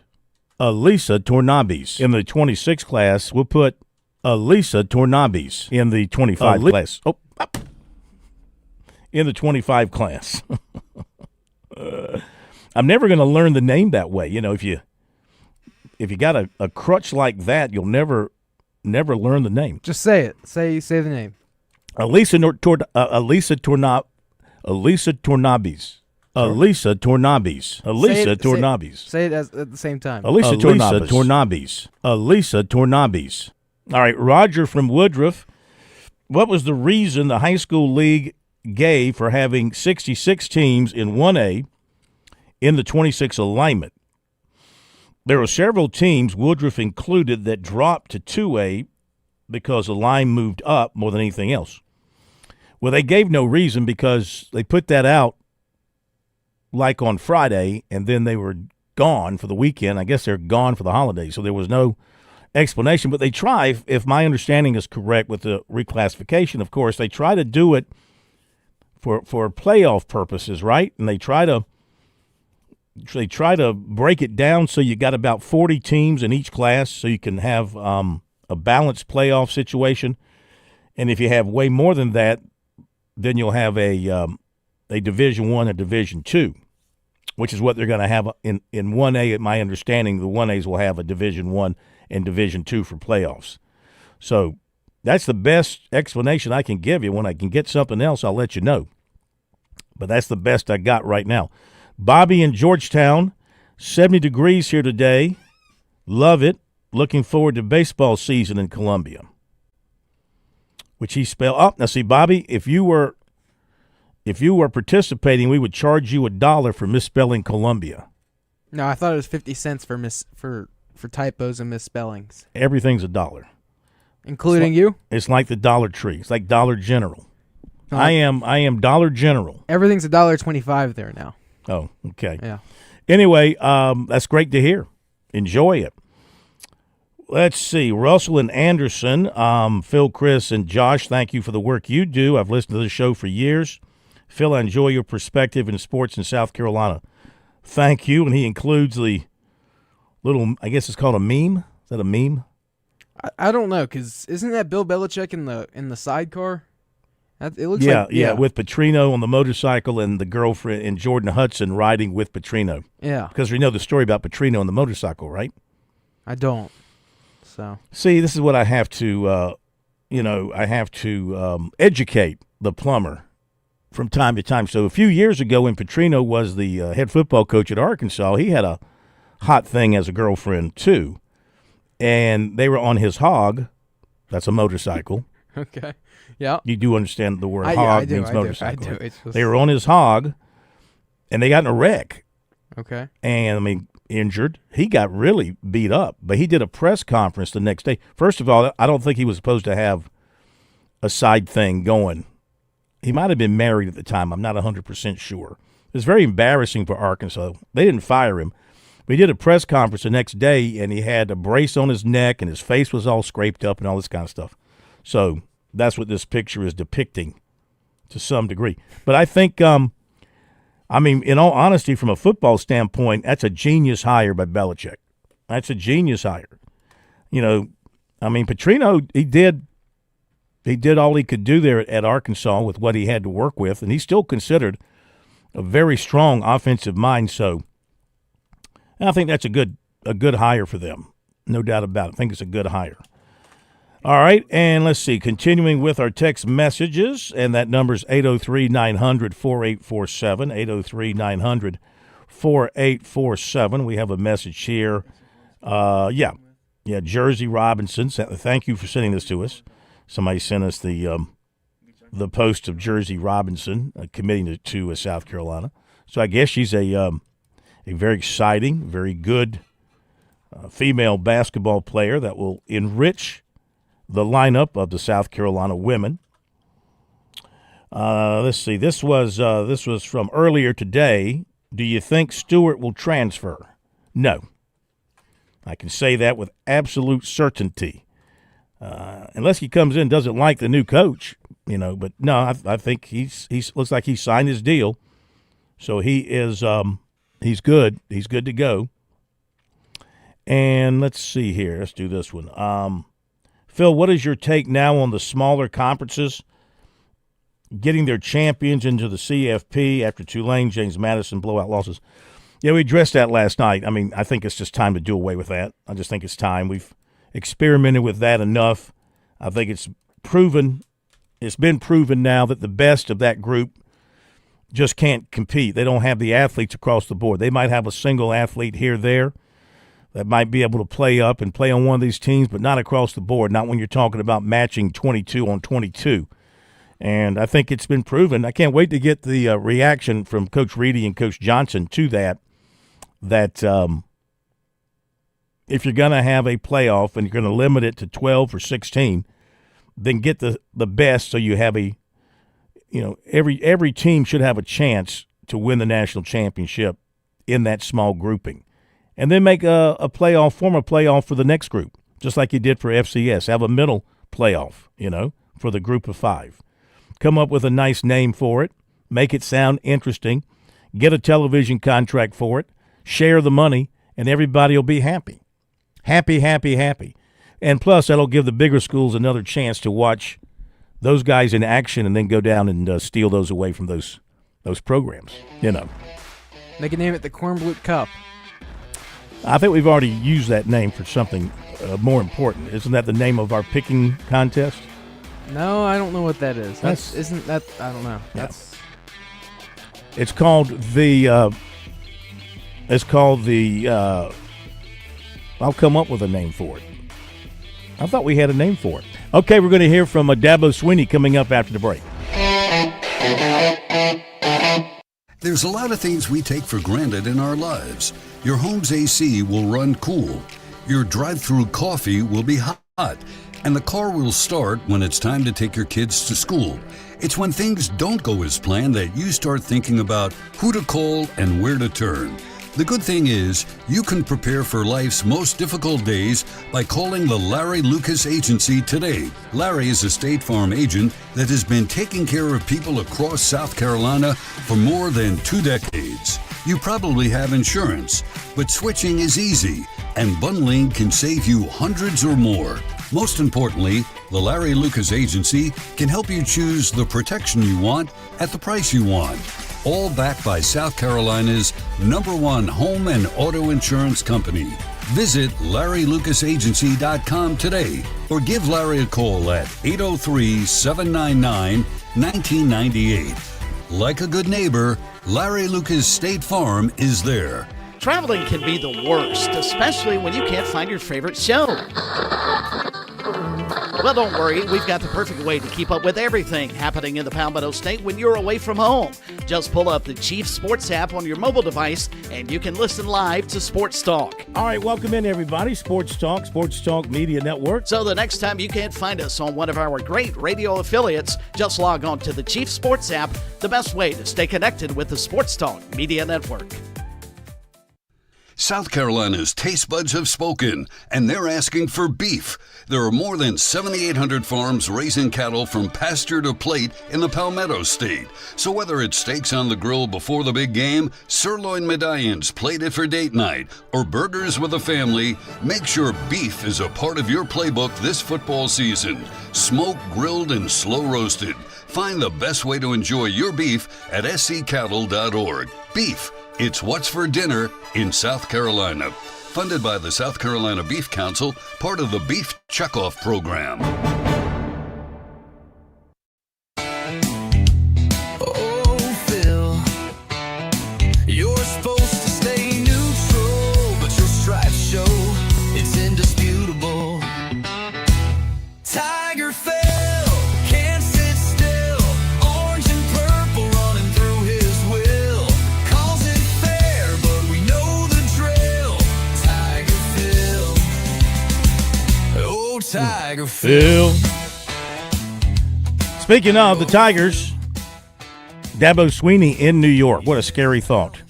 Elisa Tornabes in the 26 class. We'll put Elisa Tornabes in the 25 class. In the 25 class. I'm never going to learn the name that way. You know, if you got a crutch like that, you'll never learn the name. Just say it. Say the name. Elisa Tornabes. Elisa Tornabes. Say it at the same time. Elisa Tornabes. All right, Roger from Woodruff. What was the reason the high school league gave for having 66 teams in 1A in the 26 alignment? There were several teams, Woodruff included, that dropped to 2A because the line moved up more than anything else. Well, they gave no reason because they put that out like on Friday, and then they were gone for the weekend. I guess they're gone for the holidays, so there was no explanation. But they try, if my understanding is correct with the reclassification, of course, they try to do it for playoff purposes, right? And they try to break it down so you got about 40 teams in each class so you can have a balanced playoff situation. And if you have way more than that, then you'll have a Division I, a Division II, which is what they're going to have in 1A. At my understanding, the 1As will have a Division I and Division II for playoffs. So that's the best explanation I can give you. When I can get something else, I'll let you know. But that's the best I got right now. Bobby in Georgetown, 70 degrees here today. Love it. Looking forward to baseball season in Columbia. which he spelled. Oh, now see, Bobby, if you were participating, we would charge you $1 for misspelling Columbia. No, I thought it was 50 cents for typos and misspellings. Everything's $1. Including you? It's like the Dollar Tree. It's like Dollar General. I am Dollar General. Everything's $1.25 there now. Oh, okay. Yeah. Anyway, that's great to hear. Enjoy it. Let's see. Russell and Anderson, Phil, Chris, and Josh, thank you for the work you do. I've listened to the show for years. Phil, I enjoy your perspective in sports in South Carolina. Thank you. And he includes the little, I guess it's called a meme. Is that a meme? I don't know, because isn't that Bill Belichick in the sidecar? It looks yeah, like yeah, with Petrino on the motorcycle and the girlfriend and Jordan Hudson riding with Petrino. Yeah. Because we know the story about Petrino on the motorcycle, right? I don't. So see, this is what I have to, educate the plumber from time to time. So a few years ago when Petrino was the head football coach at Arkansas, he had a hot thing as a girlfriend too. And they were on his hog. That's a motorcycle. Okay. Yeah. You do understand the word hog means I motorcycle. do. It's just... They were on his hog, and they got in a wreck. Okay. And, injured. He got really beat up. But he did a press conference the next day. First of all, I don't think he was supposed to have a side thing going. He might have been married at the time. I'm not 100% sure. It was very embarrassing for Arkansas. They didn't fire him. But he did a press conference the next day, and he had a brace on his neck, and his face was all scraped up and all this kind of stuff. So that's what this picture is depicting to some degree. But I think, in all honesty, from a football standpoint, that's a genius hire by Belichick. That's a genius hire. Petrino, he did all he could do there at Arkansas with what he had to work with, and he's still considered a very strong offensive mind. So I think that's a good hire for them, no doubt about it. I think it's a good hire. All right, and let's see. Continuing with our text messages, and that number's 803-900-4847, 803-900-4847. We have a message here. Jersey Robinson. Thank you for sending this to us. Somebody sent us the post of Jersey Robinson committing to South Carolina. So I guess she's a very exciting, very good female basketball player that will enrich the lineup of the South Carolina women. Let's see. This was from earlier today. Do you think Stewart will transfer? No. I can say that with absolute certainty. Unless he comes in and doesn't like the new coach, But no, I think he's looks like he signed his deal, so he is he's good. He's good to go. And let's see here. Let's do this one. Phil, what is your take now on the smaller conferences getting their champions into the CFP after Tulane, James Madison blowout losses? Yeah, we addressed that last night. I think it's just time to do away with that. I just think it's time. We've experimented with that enough. I think it's been proven now that the best of that group just can't compete. They don't have the athletes across the board. They might have a single athlete here or there that might be able to play up and play on one of these teams, but not across the board, not when you're talking about matching 22 on 22. And I think it's been proven. I can't wait to get the reaction from Coach Reedy and Coach Johnson to that if you're going to have a playoff and you're going to limit it to 12 or 16, then get the best so you have every team should have a chance to win the national championship in that small grouping. And then make form a playoff for the next group, just like you did for FCS. Have a middle playoff, for the group of 5. Come up with a nice name for it. Make it sound interesting. Get a television contract for it. Share the money, and everybody will be happy. Happy, happy, happy. And plus, that'll give the bigger schools another chance to watch those guys in action and then go down and steal those away from those programs, They can name it the Kornblut Cup. I think we've already used that name for something more important. Isn't that the name of our picking contest? No, I don't know what that is. I don't know. Yeah. It's called the I'll come up with a name for it. I thought we had a name for it. Okay, we're going to hear from Dabo Sweeney coming up after the break. There's a lot of things we take for granted in our lives. Your home's AC will run cool. Your drive-through coffee will be hot. And the car will start when it's time to take your kids to school. It's when things don't go as planned that you start thinking about who to call and where to turn. The good thing is, you can prepare for life's most difficult days by calling the Larry Lucas Agency today. Larry is a State Farm agent that has been taking care of people across South Carolina for more than 2 decades. You probably have insurance, but switching is easy, and bundling can save you hundreds or more. Most importantly, the Larry Lucas Agency can help you choose the protection you want at the price you want. All backed by South Carolina's #1 home and auto insurance company. Visit LarryLucasAgency.com today or give Larry a call at 803-799-1998. Like a good neighbor, Larry Lucas State Farm is there. Traveling can be the worst, especially when you can't find your favorite show. Well, don't worry. We've got the perfect way to keep up with everything happening in the Palmetto State when you're away from home. Just pull up the Chief Sports app on your mobile device, and you can listen live to Sports Talk. All right, welcome in, everybody. Sports Talk Media Network. So the next time you can't find us on one of our great radio affiliates, just log on to the Chief Sports app, the best way to stay connected with the Sports Talk Media Network. South Carolina's taste buds have spoken, and they're asking for beef. There are more than 7,800 farms raising cattle from pasture to plate in the Palmetto State. So whether it's steaks on the grill before the big game, sirloin medallions plated for date night, or burgers with a family, make sure beef is a part of your playbook this football season. Smoked, grilled, and slow roasted. Find the best way to enjoy your beef at scattle.org. Beef. It's what's for dinner in South Carolina. Funded by the South Carolina Beef Council, part of the Beef Checkoff Program. Oh, Phil, you're supposed to stay neutral, but your stripes show it's indisputable. Tiger Phil. Tiger Phil. Speaking of the Tigers, Dabo Sweeney in New York. What a scary thought.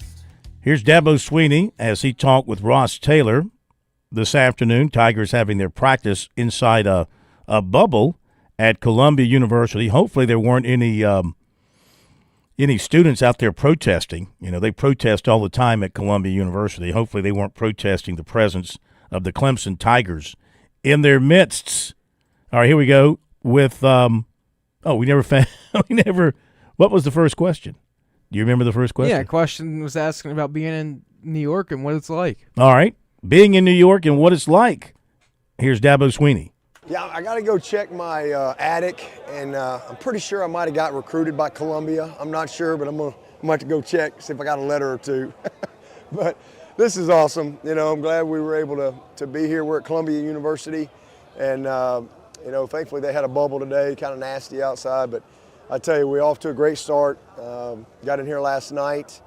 Here's Dabo Sweeney as he talked with Ross Taylor this afternoon. Tigers having their practice inside a bubble at Columbia University. Hopefully there weren't any students out there protesting. You know, they protest all the time at Columbia University. Hopefully they weren't protesting the presence of the Clemson Tigers in their midst. All right, here we we never what was the first question? Do you remember the first question? Yeah, question was asking about being in New York and what it's like. All right, being in New York and what it's like. Here's Dabo Sweeney. Yeah, I got to go check my attic, and I'm pretty sure I might have got recruited by Columbia. I'm not sure, but I'm going to have to go check, see if I got a letter or two. But this is awesome. You know, I'm glad we were able to be here. We're at Columbia University, and, you know, thankfully they had a bubble today, kind of nasty outside, but I tell you, we're off to a great start. Got in here last night,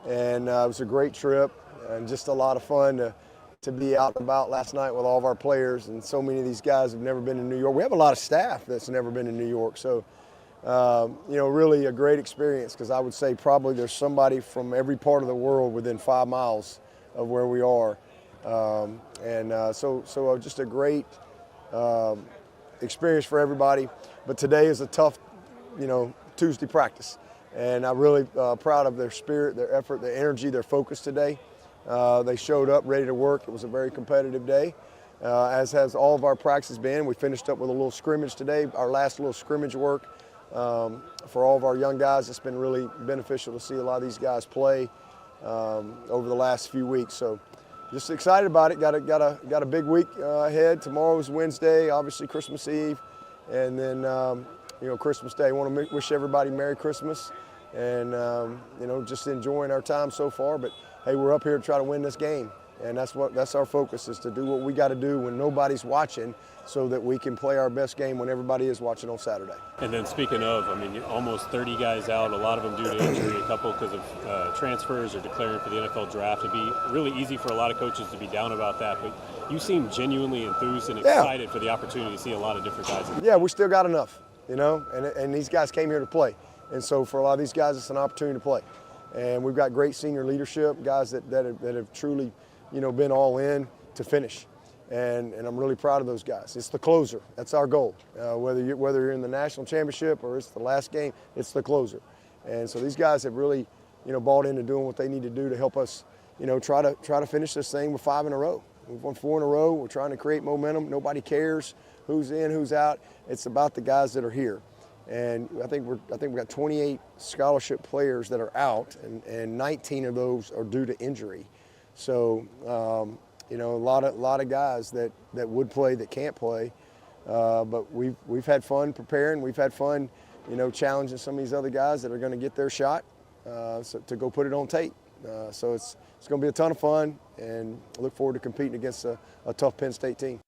and it was a great trip and just a lot of fun to be out and about last night with all of our players, and so many of these guys have never been in New York. We have a lot of staff that's never been in New York, so you know, really a great experience, because I would say probably there's somebody from every part of the world within 5 miles of where we are, so just a great experience for everybody. But today is a tough, you know, Tuesday practice, and I'm really proud of their spirit, their effort, their energy, their focus today. They showed up ready to work. It was a very competitive day, as has all of our practices been. We finished up with a little scrimmage today, our last little scrimmage work for all of our young guys. It's been really beneficial to see a lot of these guys play over the last few weeks. So just excited about it. Got a big week ahead. Tomorrow is Wednesday, obviously Christmas Eve, and then you know, Christmas Day. I want to wish everybody Merry Christmas, and you know, just enjoying our time so far. But hey, we're up here to try to win this game. And that's our focus, is to do what we got to do when nobody's watching, so that we can play our best game when everybody is watching on Saturday. And then speaking of, I mean, almost 30 guys out, a lot of them due to injury, a couple because of transfers or declaring for the NFL draft. It'd be really easy for a lot of coaches to be down about that, but you seem genuinely enthused and excited for the opportunity to see a lot of different guys. Yeah, we still got enough, and these guys came here to play. And so for a lot of these guys, it's an opportunity to play. And we've got great senior leadership, guys that have truly, been all in to finish. And I'm really proud of those guys. It's the closer. That's our goal. Whether you're in the national championship or it's the last game, it's the closer. And so these guys have really, bought into doing what they need to do to help us, try to finish this thing with 5 in a row. We've won 4 in a row. We're trying to create momentum. Nobody cares who's in, who's out. It's about the guys that are here. And I think we've got 28 scholarship players that are out, and 19 of those are due to injury. So. A lot of guys that would play that can't play, but we've had fun preparing. We've had fun, challenging some of these other guys that are going to get their shot to go put it on tape. So it's going to be a ton of fun, and I look forward to competing against a tough Penn State team.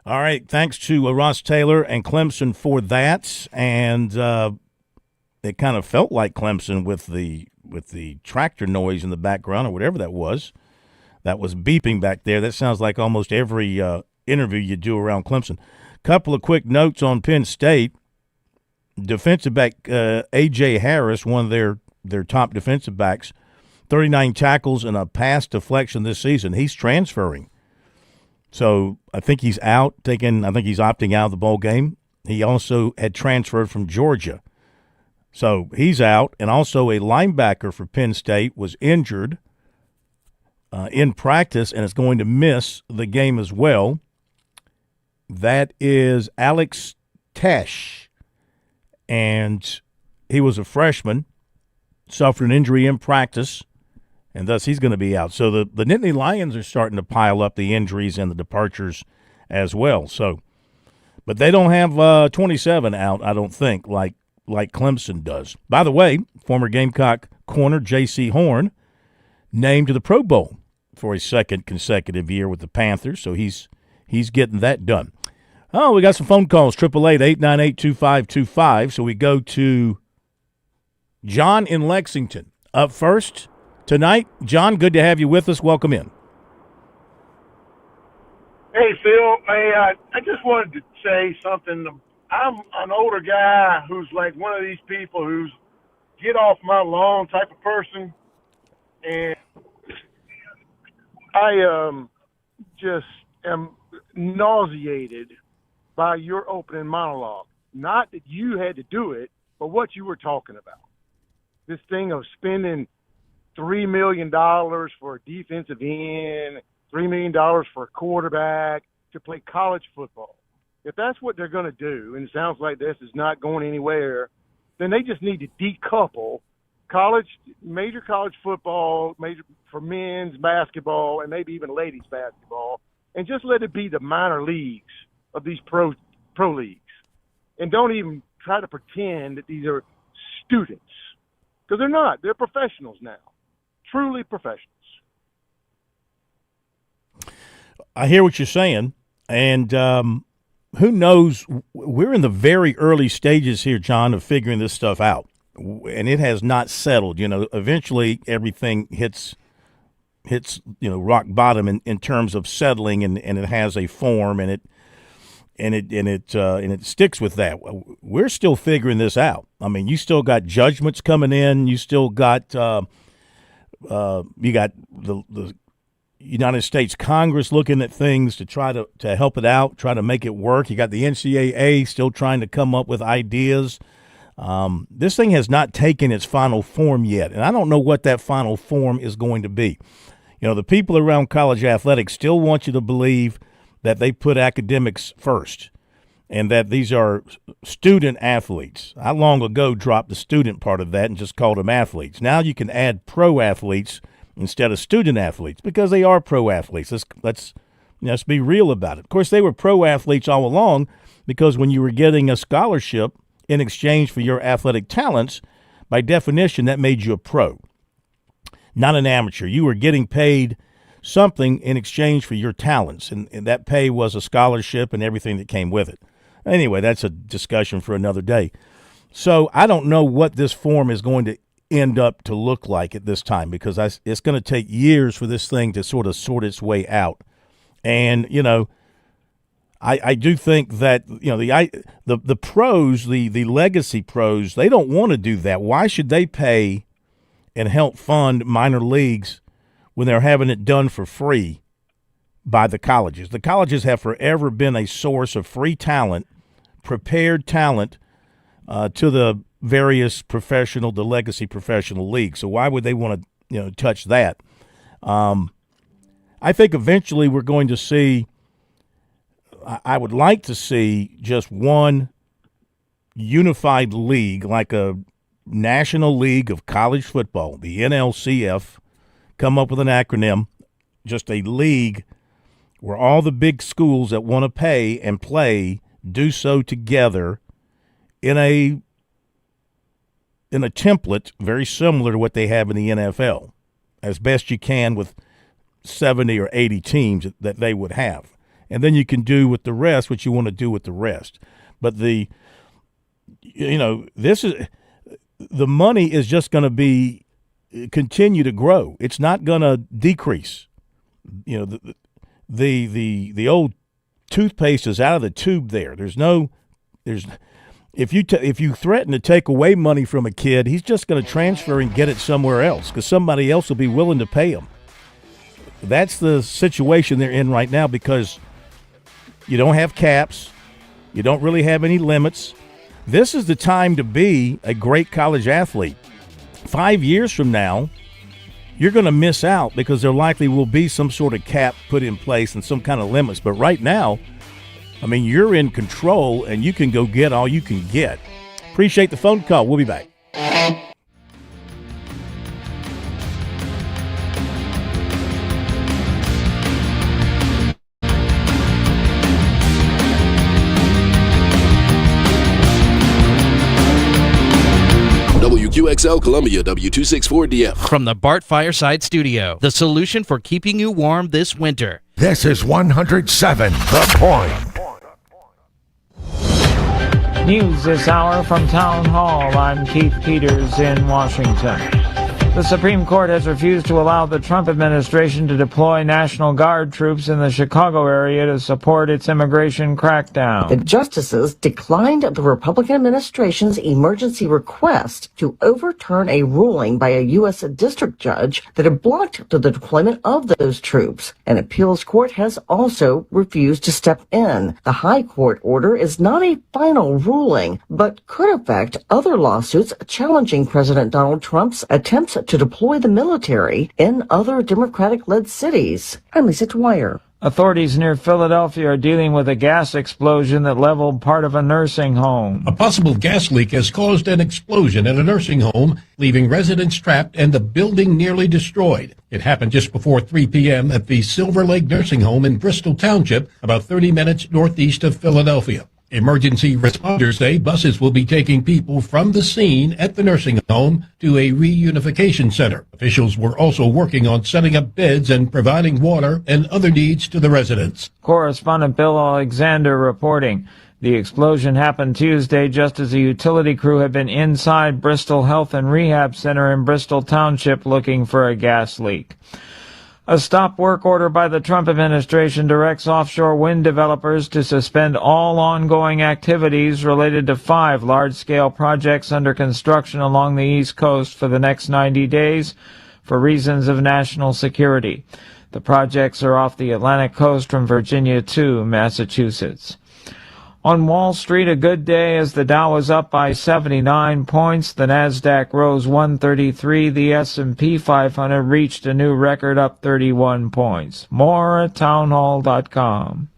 All right, thanks to Ross Taylor and Clemson for that, and it kind of felt like Clemson with the tractor noise in the background or whatever that was. That was beeping back there. That sounds like almost every interview you do around Clemson. Couple of quick notes on Penn State. Defensive back A.J. Harris, one of their top defensive backs, 39 tackles and a pass deflection this season. He's transferring. So I think he's out. I think he's opting out of the bowl game. He also had transferred from Georgia. So he's out. And also a linebacker for Penn State was injured in practice and is going to miss the game as well. That is Alex Tesh, and he was a freshman, suffered an injury in practice, and thus he's going to be out. So the Nittany Lions are starting to pile up the injuries and the departures as well. So, but they don't have 27 out, I don't think, like Clemson does. By the way, former Gamecock corner J.C. Horn named to the Pro Bowl for his second consecutive year with the Panthers, so he's getting that done. Oh, we got some phone calls, 888-898-2525. So we go to John in Lexington. Up first tonight. John, good to have you with us. Welcome in. Hey, Phil. Hey, I just wanted to say something. I'm an older guy who's like one of these people who's get off my lawn type of person, and I just am nauseated by your opening monologue. Not that you had to do it, but what you were talking about. This thing of spending $3 million for a defensive end, $3 million for a quarterback to play college football. If that's what they're going to do, and it sounds like this is not going anywhere, then they just need to decouple major college football, major for men's basketball, and maybe even ladies basketball, and just let it be the minor leagues of these pro leagues. And don't even try to pretend that these are students, because they're not. They're professionals now, truly professionals. I hear what you're saying, and who knows? We're in the very early stages here, John, of figuring this stuff out. And it has not settled. Eventually everything hits rock bottom in terms of settling, and it has a form, and it sticks with that. We're still figuring this out. I mean, you still got judgments coming in. You still got you got the United States Congress looking at things to try to help it out, try to make it work. You got the NCAA still trying to come up with ideas. This thing has not taken its final form yet, and I don't know what that final form is going to be. The people around college athletics still want you to believe that they put academics first and that these are student athletes. I long ago dropped the student part of that and just called them athletes. Now you can add pro athletes instead of student athletes because they are pro athletes. Let's be real about it. Of course, they were pro athletes all along because when you were getting a scholarship in exchange for your athletic talents, by definition, that made you a pro, not an amateur. You were getting paid something in exchange for your talents, and that pay was a scholarship and everything that came with it. Anyway, that's a discussion for another day. So I don't know what this form is going to end up to look like at this time, because it's going to take years for this thing to sort of sort its way out. And, I do think that, the pros, the legacy pros, they don't want to do that. Why should they pay and help fund minor leagues when they're having it done for free by the colleges? The colleges have forever been a source of free talent, prepared talent, to the various the legacy professional leagues. So why would they want to, touch that? I think eventually we're going to see, I would like to see just one unified league, like a National League of College Football, the NLCF, come up with an acronym, just a league where all the big schools that want to pay and play do so together in a template very similar to what they have in the NFL, as best you can with 70 or 80 teams that they would have. And then you can do with the rest what you want to do with the rest. But the money is just going to continue to grow. It's not going to decrease. The old toothpaste is out of the tube there. If you threaten to take away money from a kid, he's just going to transfer and get it somewhere else because somebody else will be willing to pay him. That's the situation they're in right now because you don't have caps. You don't really have any limits. This is the time to be a great college athlete. 5 years from now, you're going to miss out because there likely will be some sort of cap put in place and some kind of limits. But right now, you're in control and you can go get all you can get. Appreciate the phone call. We'll be back. WQXL Columbia, W264DF. From the Bart Fireside Studio, the solution for keeping you warm this winter. This is 107 The Point. News this hour from Town Hall. I'm Keith Peters in Washington. The Supreme Court has refused to allow the Trump administration to deploy National Guard troops in the Chicago area to support its immigration crackdown. The justices declined the Republican administration's emergency request to overturn a ruling by a U.S. district judge that had blocked the deployment of those troops. An appeals court has also refused to step in. The high court order is not a final ruling, but could affect other lawsuits challenging President Donald Trump's attempts to deploy the military in other Democratic-led cities. I'm Lisa Dwyer. Authorities near Philadelphia are dealing with a gas explosion that leveled part of a nursing home. A possible gas leak has caused an explosion at a nursing home, leaving residents trapped and the building nearly destroyed. It happened just before 3 p.m. at the Silver Lake Nursing Home in Bristol Township, about 30 minutes northeast of Philadelphia. Emergency responders say buses will be taking people from the scene at the nursing home to a reunification center. Officials were also working on setting up beds and providing water and other needs to the residents. Correspondent Bill Alexander reporting. The explosion happened Tuesday just as a utility crew had been inside Bristol Health and Rehab Center in Bristol Township looking for a gas leak. A stop work order by the Trump administration directs offshore wind developers to suspend all ongoing activities related to 5 large-scale projects under construction along the East Coast for the next 90 days for reasons of national security. The projects are off the Atlantic coast from Virginia to Massachusetts. On Wall Street, a good day as the Dow was up by 79 points. The Nasdaq rose 133. The S&P 500 reached a new record, up 31 points. More at townhall.com.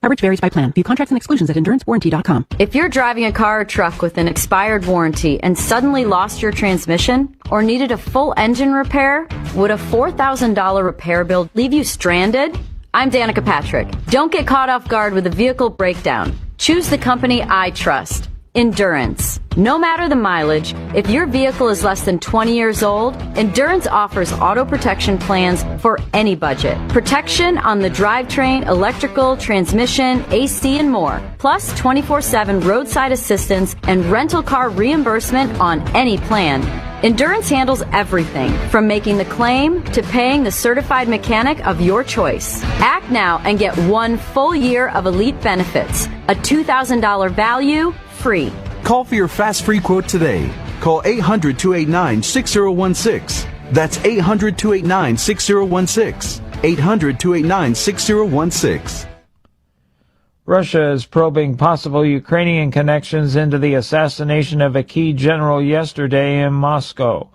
Coverage varies by plan. View contracts and exclusions at endurancewarranty.com. If you're driving a car or truck with an expired warranty and suddenly lost your transmission or needed a full engine repair, would a $4,000 repair bill leave you stranded? I'm Danica Patrick. Don't get caught off guard with a vehicle breakdown. Choose the company I trust. Endurance. No matter the mileage, if your vehicle is less than 20 years old, Endurance offers auto protection plans for any budget. Protection on the drivetrain, electrical, transmission, AC, and more. Plus 24/7 roadside assistance and rental car reimbursement on any plan. Endurance handles everything from making the claim to paying the certified mechanic of your choice. Act now and get 1 full year of elite benefits. A $2,000 value, free. Call for your fast free quote today. Call 800-289-6016. That's 800-289-6016. 800-289-6016. Russia is probing possible Ukrainian connections into the assassination of a key general yesterday in Moscow.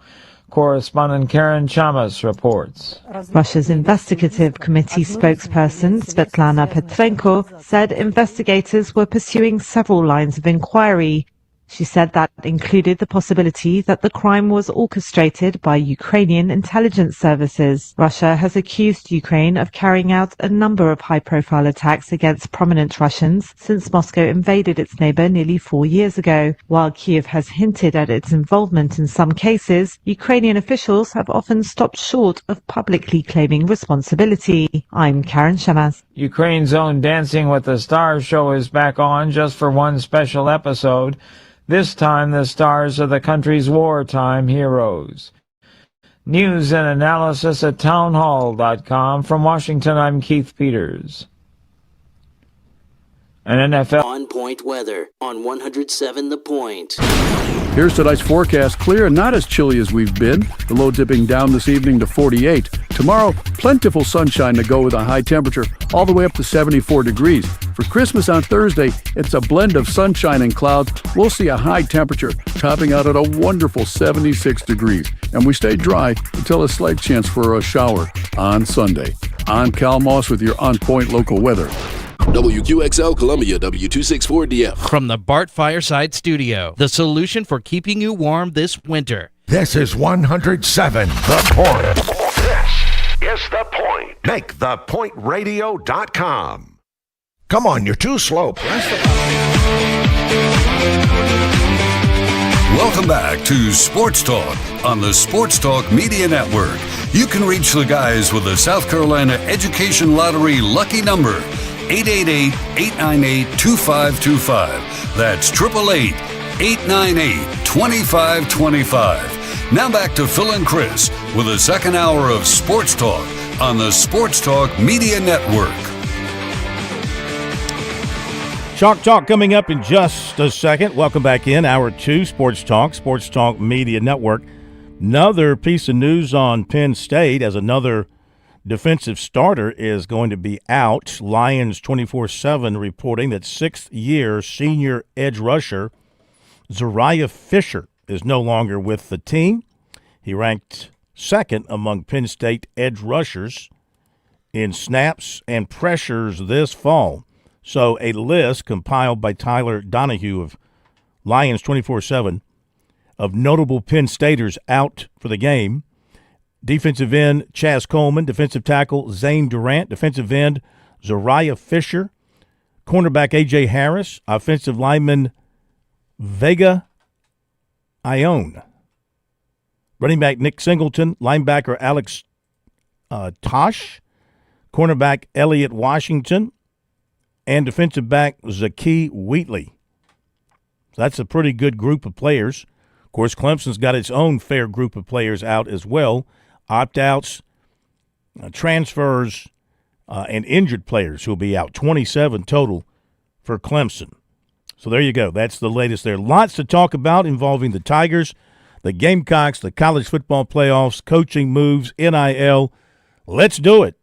Correspondent Karen Chamas reports. Russia's investigative committee spokesperson Svetlana Petrenko said investigators were pursuing several lines of inquiry. She said that included the possibility that the crime was orchestrated by Ukrainian intelligence services. Russia has accused Ukraine of carrying out a number of high-profile attacks against prominent Russians since Moscow invaded its neighbor nearly 4 years ago. While Kyiv has hinted at its involvement in some cases, Ukrainian officials have often stopped short of publicly claiming responsibility. I'm Karen Shamas. Ukraine's own Dancing with the Stars show is back on just for one special episode. This time, the stars are the country's wartime heroes. News and analysis at townhall.com. From Washington, I'm Keith Peters. An NFL on-point weather on 107 The Point. Here's tonight's forecast. Clear and not as chilly as we've been. The low dipping down this evening to 48. Tomorrow, plentiful sunshine to go with a high temperature all the way up to 74 degrees. For Christmas on Thursday, it's a blend of sunshine and clouds. We'll see a high temperature topping out at a wonderful 76 degrees. And we stay dry until a slight chance for a shower on Sunday. I'm Cal Moss with your on-point local weather. WQXL Columbia, W264DF. From the Bart Fireside Studio, the solution for keeping you warm this winter. This is 107 The Point. This is The Point. Make thepointradio.com. Come on, you're too slow. Press the Welcome back to Sports Talk on the Sports Talk Media Network. You can reach the guys with the South Carolina Education Lottery lucky number, 888-898-2525. That's 888-898-2525. Now back to Phil and Chris with the second hour of Sports Talk on the Sports Talk Media Network. Chalk Talk coming up in just a second. Welcome back in. Hour 2, Sports Talk Media Network. Another piece of news on Penn State as another defensive starter is going to be out. Lions 24/7 reporting that 6th-year senior edge rusher Zariah Fisher is no longer with the team. He ranked second among Penn State edge rushers in snaps and pressures this fall. So a list compiled by Tyler Donahue of Lions 24/7 of notable Penn Staters out for the game. Defensive end Chaz Coleman, defensive tackle Zane Durant, defensive end Zariah Fisher, cornerback A.J. Harris, offensive lineman Vega Ione, running back Nick Singleton, linebacker Alex Tosh, cornerback Elliott Washington, and defensive back Zakee Wheatley. So that's a pretty good group of players. Of course, Clemson's got its own fair group of players out as well. Opt-outs, transfers, and injured players who will be out. 27 total for Clemson. So there you go. That's the latest there. Lots to talk about involving the Tigers, the Gamecocks, the college football playoffs, coaching moves, NIL. Let's do it.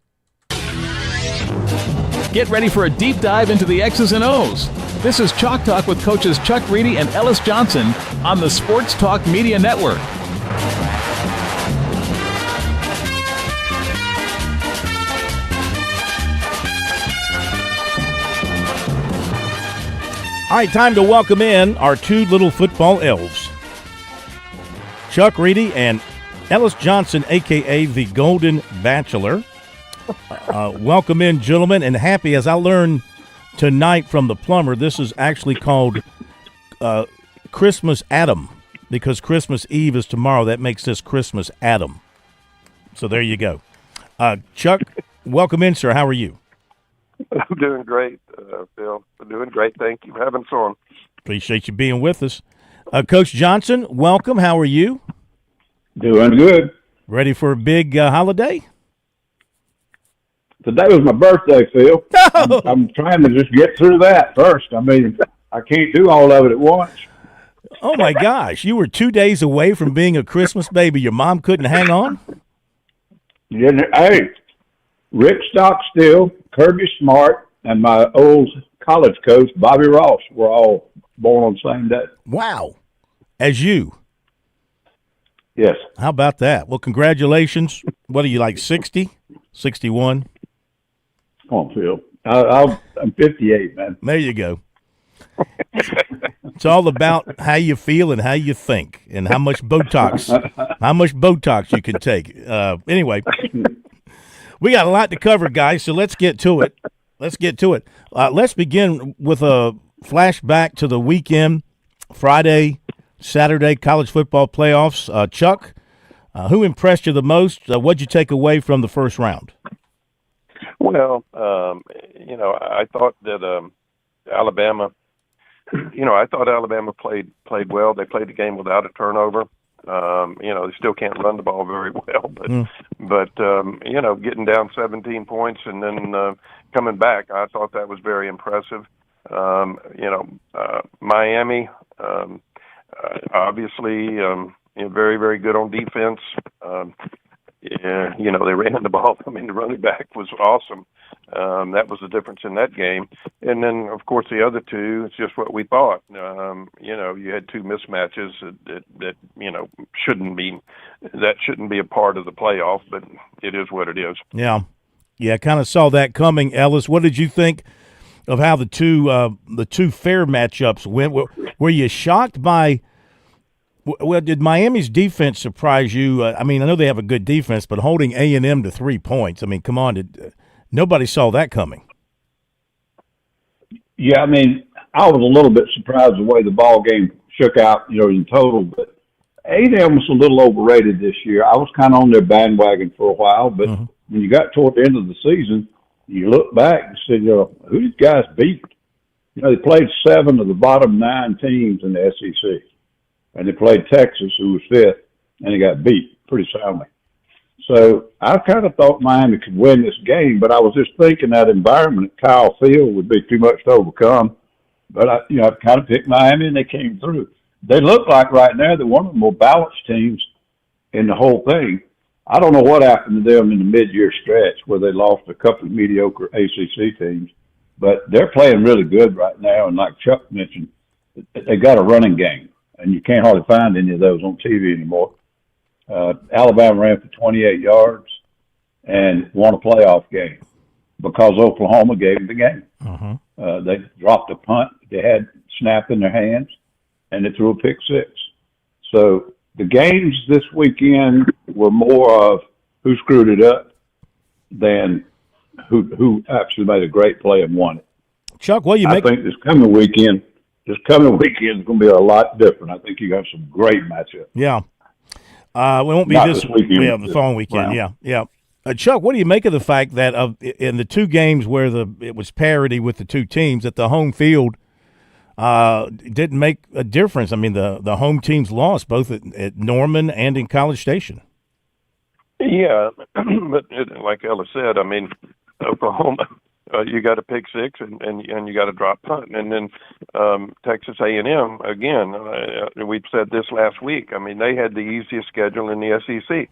Get ready for a deep dive into the X's and O's. This is Chalk Talk with coaches Chuck Reedy and Ellis Johnson on the Sports Talk Media Network. All right, time to welcome in our two little football elves, Chuck Reedy and Ellis Johnson, a.k.a. the Golden Bachelor. Welcome in, gentlemen, and happy as I learned tonight from the plumber, this is actually called Christmas Adam, because Christmas Eve is tomorrow. That makes this Christmas Adam. So there you go. Chuck, welcome in, sir. How are you? I'm doing great, Phil. I'm doing great. Thank you for having us on. Appreciate you being with us. Coach Johnson, welcome. How are you? Doing good. Ready for a big holiday? Today was my birthday, Phil. I'm trying to just get through that first. I mean, I can't do all of it at once. Oh, my gosh. You were 2 days away from being a Christmas baby. Your mom couldn't hang on? Yeah, hey, Rick Stockstill, Kirby Smart, and my old college coach, Bobby Ross, were all born on the same day. Wow. As you? Yes. How about that? Well, congratulations. What are you, like 60, 61? Come on, Phil. I'm 58, man. There you go. It's all about how you feel and how you think and how much Botox you can take. Anyway, we got a lot to cover, guys, so let's get to it. Let's begin with a flashback to the weekend, Friday, Saturday, college football playoffs. Chuck, who impressed you the most? What'd you take away from the first round? Well, I thought that Alabama – I thought Alabama played well. They played the game without a turnover. They still can't run the ball very well, but getting down 17 points and then coming back, I thought that was very impressive. Miami, obviously, very, very good on defense. They ran the ball. I mean, the running back was awesome. That was the difference in that game. And then, of course, the other two, it's just what we thought. You had two mismatches that shouldn't be a part of the playoff, but it is what it is. Yeah, kind of saw that coming. Ellis, what did you think of how the two fair matchups went? Were you shocked by? Well, did Miami's defense surprise you? I know they have a good defense, but holding A&M to 3 points. I mean, come on, nobody saw that coming. Yeah, I was a little bit surprised the way the ball game shook out, in total. But A&M was a little overrated this year. I was kind of on their bandwagon for a while, but when you got toward the end of the season, you look back and said, who did guys beat? They played 7 of the bottom 9 teams in the SEC. And they played Texas, who was 5th, and they got beat pretty soundly. So I kind of thought Miami could win this game, but I was just thinking that environment at Kyle Field would be too much to overcome. But I kind of picked Miami, and they came through. They look like right now they're one of the more balanced teams in the whole thing. I don't know what happened to them in the mid-year stretch where they lost a couple of mediocre ACC teams, but they're playing really good right now. And like Chuck mentioned, they got a running game. And you can't hardly find any of those on TV anymore. Alabama ran for 28 yards and won a playoff game because Oklahoma gave them the game. They dropped a punt. They had snap in their hands, and they threw a pick 6. So the games this weekend were more of who screwed it up than who actually made a great play and won it. Chuck, what do you I think this coming weekend is going to be a lot different. I think you got some great matchups. Yeah. It won't be this weekend. Yeah, the following weekend. Wow. Yeah. Chuck, what do you make of the fact that in the two games where it was parity with the two teams, that the home field didn't make a difference? The home teams lost both at Norman and in College Station. Yeah, but like Ella said, Oklahoma. You got a pick 6 and you got a drop punt, and then Texas A&M again. We said this last week. They had the easiest schedule in the SEC.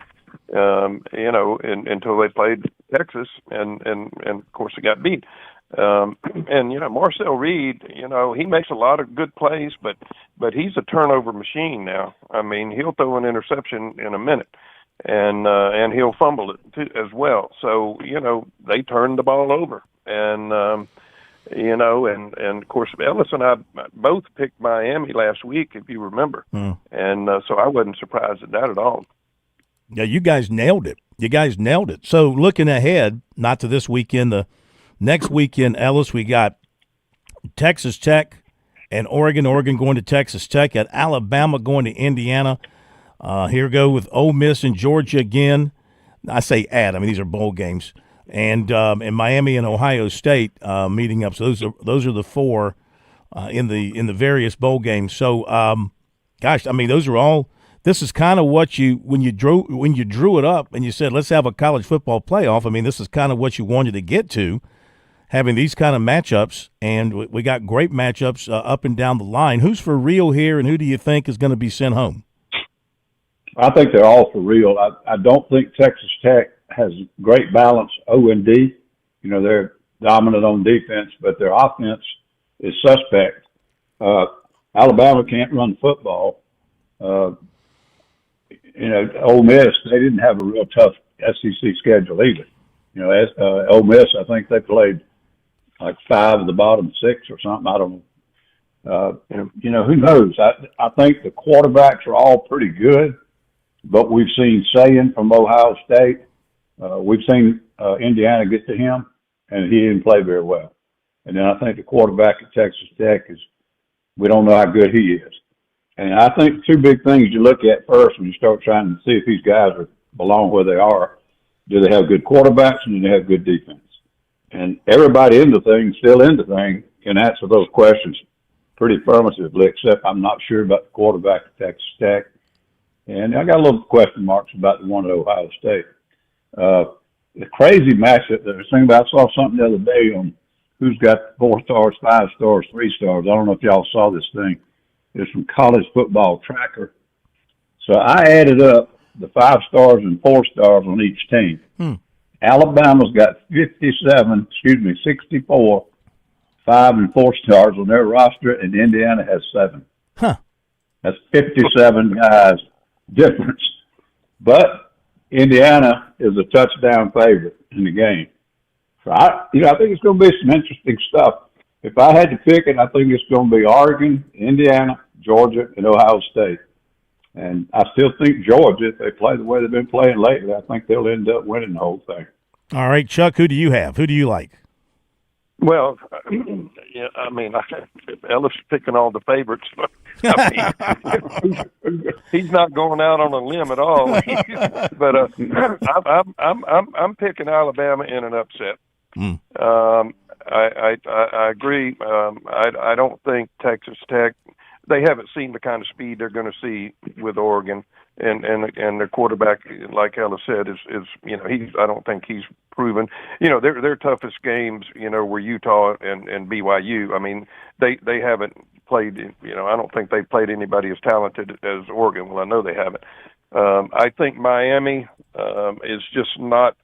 Until they played Texas, and of course they got beat. Marcel Reed, he makes a lot of good plays, but he's a turnover machine now. He'll throw an interception in a minute. And he'll fumble it too, as well. So, they turned the ball over. And of course, Ellis and I both picked Miami last week, if you remember. And so I wasn't surprised at that at all. Yeah, you guys nailed it. So looking ahead, not to this weekend, the next weekend, Ellis, we got Texas Tech and Oregon going to Texas Tech, at Alabama going to Indiana. Here go with Ole Miss and Georgia again. I say I mean, these are bowl games. And Miami and Ohio State meeting up. So those are the four in the various bowl games. So, gosh, I mean, those are all. This is kind of what when you drew it up and you said let's have a college football playoff. I mean, this is kind of what you wanted to get to, having these kind of matchups. And we got great matchups up and down the line. Who's for real here, and who do you think is going to be sent home? I think they're all for real. I don't think Texas Tech has great balance O&D. You know, they're dominant on defense, but their offense is suspect. Alabama can't run football. You know, Ole Miss, they didn't have a real tough SEC schedule either. You know, Ole Miss, I think they played like 5 of the bottom 6 or something. I don't know. You know, who knows? I think the quarterbacks are all pretty good, but we've seen Sayin from Ohio State. We've seen Indiana get to him, and he didn't play very well. And then I think the quarterback at Texas Tech we don't know how good he is. And I think 2 big things you look at first when you start trying to see if these guys belong where they are. Do they have good quarterbacks, and do they have good defense? And everybody in the thing, still in the thing, can answer those questions pretty affirmatively, except I'm not sure about the quarterback at Texas Tech. And I got a little question marks about the one at Ohio State. The crazy matchup that I was thinking about, I saw something the other day on who's got 4 stars, 5 stars, 3 stars. I don't know if y'all saw this thing. It's from College Football Tracker. So I added up the 5 stars and 4 stars on each team. Alabama's got 64 5 and 4 stars on their roster, and Indiana has 7. That's 57 guys difference. But Indiana is a touchdown favorite in the game. So I think it's going to be some interesting stuff. If I had to pick it, I think it's going to be Oregon, Indiana, Georgia, and Ohio State. And I still think Georgia, if they play the way they've been playing lately, I think they'll end up winning the whole thing. All right, Chuck, who do you have? Who do you like? Well, yeah, I mean, Ellis is picking all the favorites. I mean, he's not going out on a limb at all. But I'm picking Alabama in an upset. I agree. I don't think Texas Tech. They haven't seen the kind of speed they're going to see with Oregon, and their quarterback, like Ellis said, is I don't think he's proven. You know, their toughest games, were Utah and BYU. I mean, they haven't played. I don't think they've played anybody as talented as Oregon. Well, I know they haven't. I think Miami is just not,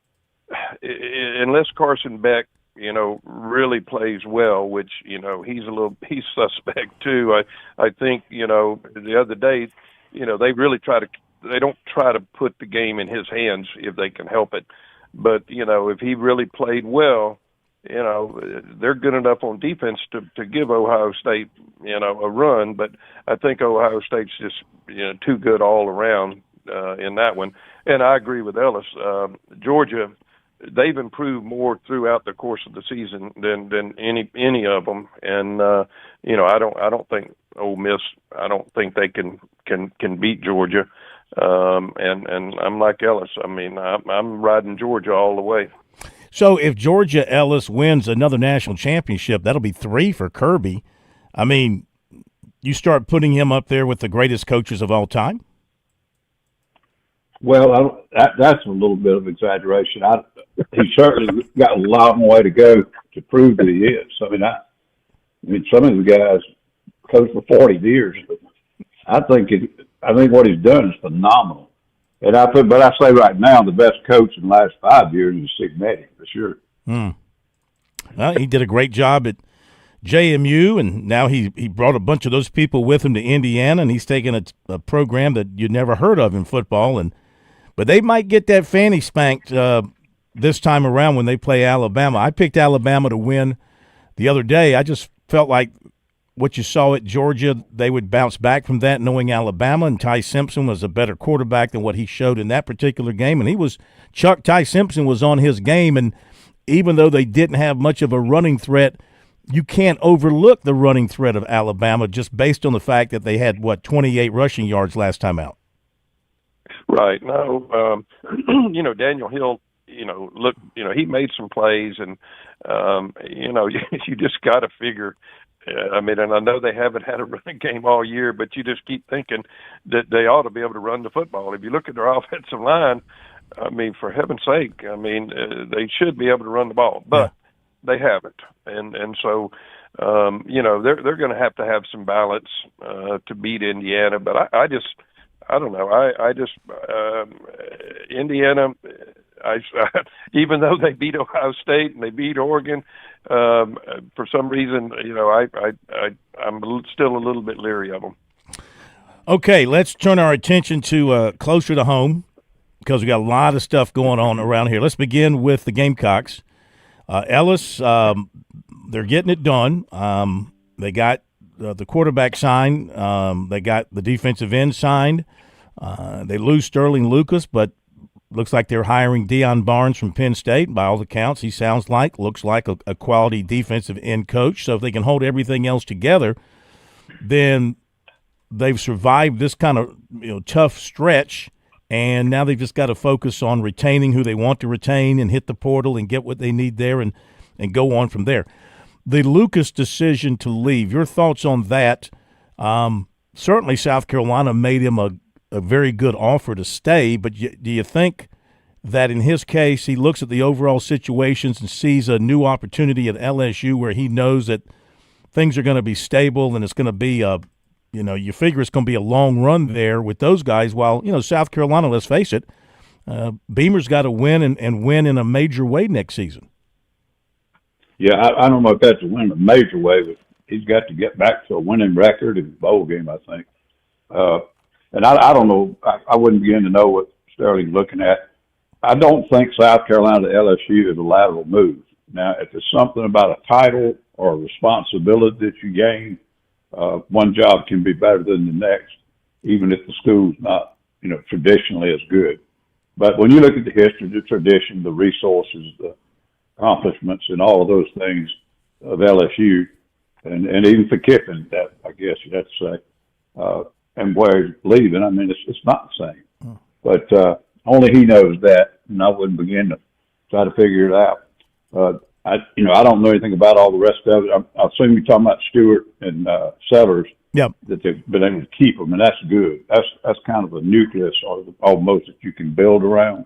unless Carson Beck really plays well, which, he's suspect too. I think, the other day, they don't try to put the game in his hands if they can help it. But, if he really played well, they're good enough on defense to give Ohio State, a run. But I think Ohio State's just, too good all around in that one. And I agree with Ellis. Georgia, they've improved more throughout the course of the season than any of them, and I don't think Ole Miss. I don't think they can beat Georgia, and I'm like Ellis. I mean, I'm riding Georgia all the way. So if Georgia, Ellis, wins another national championship, that'll be 3 for Kirby. I mean, you start putting him up there with the greatest coaches of all time. Well, that's a little bit of exaggeration. He certainly got a long way to go to prove that he is. I mean, some of the guys coached for 40 years. But I think what he's done is phenomenal. And but I say right now, the best coach in the last 5 years is Cignetti, for sure. Well, he did a great job at JMU, and now he brought a bunch of those people with him to Indiana, and he's taken a program that you'd never heard of in football. But they might get that fanny spanked this time around when they play Alabama. I picked Alabama to win the other day. I just felt like what you saw at Georgia, they would bounce back from that, knowing Alabama, and Ty Simpson was a better quarterback than what he showed in that particular game. And Ty Simpson was on his game, and even though they didn't have much of a running threat you can't overlook the running threat of Alabama just based on the fact that they had, 28 rushing yards last time out. Right. No, Daniel Hill, look, he made some plays, and, you just got to figure, and I know they haven't had a running game all year, but you just keep thinking that they ought to be able to run the football. If you look at their offensive line, for heaven's sake, they should be able to run the ball, but they haven't. And so, they're going to have some balance to beat Indiana. But I don't know. Indiana, even though they beat Ohio State and they beat Oregon, for some reason, I'm still a little bit leery of them. Okay, let's turn our attention to closer to home, because we got a lot of stuff going on around here. Let's begin with the Gamecocks. Ellis, they're getting it done. They got the quarterback signed. They got the defensive end signed. They lose Sterling Lucas, but looks like they're hiring Deion Barnes from Penn State. By all accounts, he looks like a quality defensive end coach. So if they can hold everything else together, then they've survived this kind of tough stretch. And now they've just got to focus on retaining who they want to retain and hit the portal and get what they need there and go on from there. The Lucas decision to leave, your thoughts on that? Certainly South Carolina made him a very good offer to stay, but do you think that in his case he looks at the overall situations and sees a new opportunity at LSU where he knows that things are going to be stable and it's going to be you figure it's going to be a long run there with those guys, while, South Carolina, let's face it, Beamer's got to win and win in a major way next season. Yeah, I don't know if that's a win in a major way, but he's got to get back to a winning record in the bowl game, I think. And I don't know, I wouldn't begin to know what Sterling's looking at. I don't think South Carolina to LSU is a lateral move. Now, if it's something about a title or a responsibility that you gain, one job can be better than the next, even if the school's not, traditionally as good. But when you look at the history, the tradition, the resources, the accomplishments, and all of those things of LSU, and even for Kiffin, that I guess you'd have to say, and where he's leaving, it's not the same. But only he knows that, and I wouldn't begin to try to figure it out. I don't know anything about all the rest of it. I assume you're talking about Stewart and Sellers. Yep. That they've been able to keep them, and that's good. That's kind of a nucleus, almost, that you can build around,